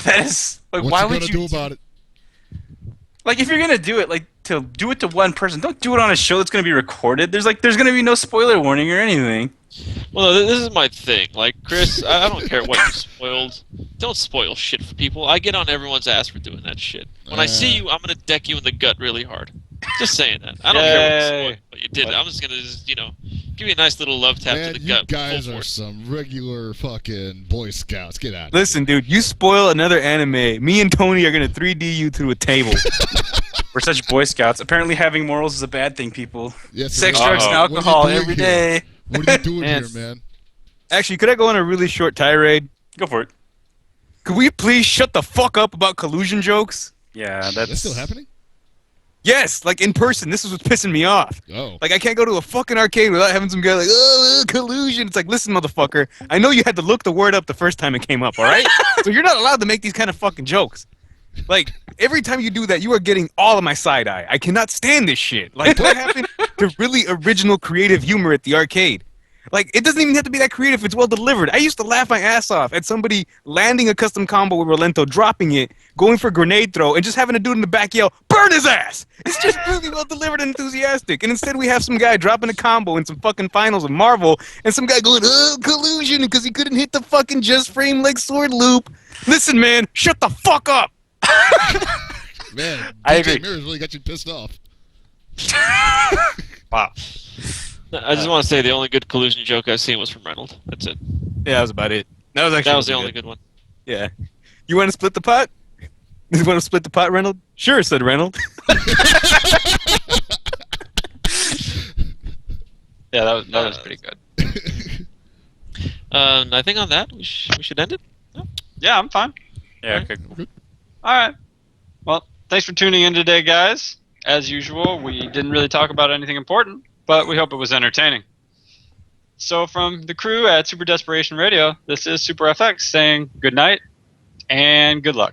that is, like, What why you would gonna you do about it? Like, if you're gonna do it, like, to do it to one person. Don't do it on a show that's going to be recorded. There's going to be no spoiler warning or anything. Well, this is my thing. Like, Chris, I don't care what you spoiled. Don't spoil shit for people. I get on everyone's ass for doing that shit. When I see you, I'm gonna deck you in the gut really hard. Just saying that. I don't care what you spoiled, but you did it. I'm just gonna give you a nice little love tap to the gut. You guys are some regular fucking Boy Scouts. Get out. Listen, dude, you spoil another anime. Me and Tony are gonna 3D you through a table. We're such Boy Scouts. Apparently, having morals is a bad thing, people. Yes, Sex, drugs, and alcohol every day. What are you doing here, man? Actually, could I go on a really short tirade? Go for it. Could we please shut the fuck up about collusion jokes? Yeah, That's still happening? Yes, like in person. This is what's pissing me off. Oh. Like, I can't go to a fucking arcade without having some guy like, oh, collusion. It's like, listen, motherfucker, I know you had to look the word up the first time it came up, all right? So you're not allowed to make these kind of fucking jokes. Like, every time you do that, you are getting all of my side eye. I cannot stand this shit. Like, what happened to really original creative humor at the arcade? Like, it doesn't even have to be that creative if it's well delivered. I used to laugh my ass off at somebody landing a custom combo with Rolento, dropping it, going for a grenade throw, and just having a dude in the back yell, burn his ass! It's just really well delivered and enthusiastic. And instead we have some guy dropping a combo in some fucking finals of Marvel, and some guy going, oh, collusion, because he couldn't hit the fucking just frame leg sword loop. Listen, man, shut the fuck up! Man, I agree. Mirrors really got you pissed off. Wow. I just want to say the only good collusion joke I've seen was from Reynolds. That's it. Yeah, that was about it. That was actually the only good one. Yeah. You want to split the pot? You want to split the pot, Reynolds? Sure, said Reynolds. Yeah, that was pretty good. I think on that we should end it. No? Yeah, I'm fine. Yeah, Alright. okay. All right. Well, thanks for tuning in today, guys. As usual, we didn't really talk about anything important, but we hope it was entertaining. So from the crew at Super Desperation Radio, this is Super FX saying good night and good luck.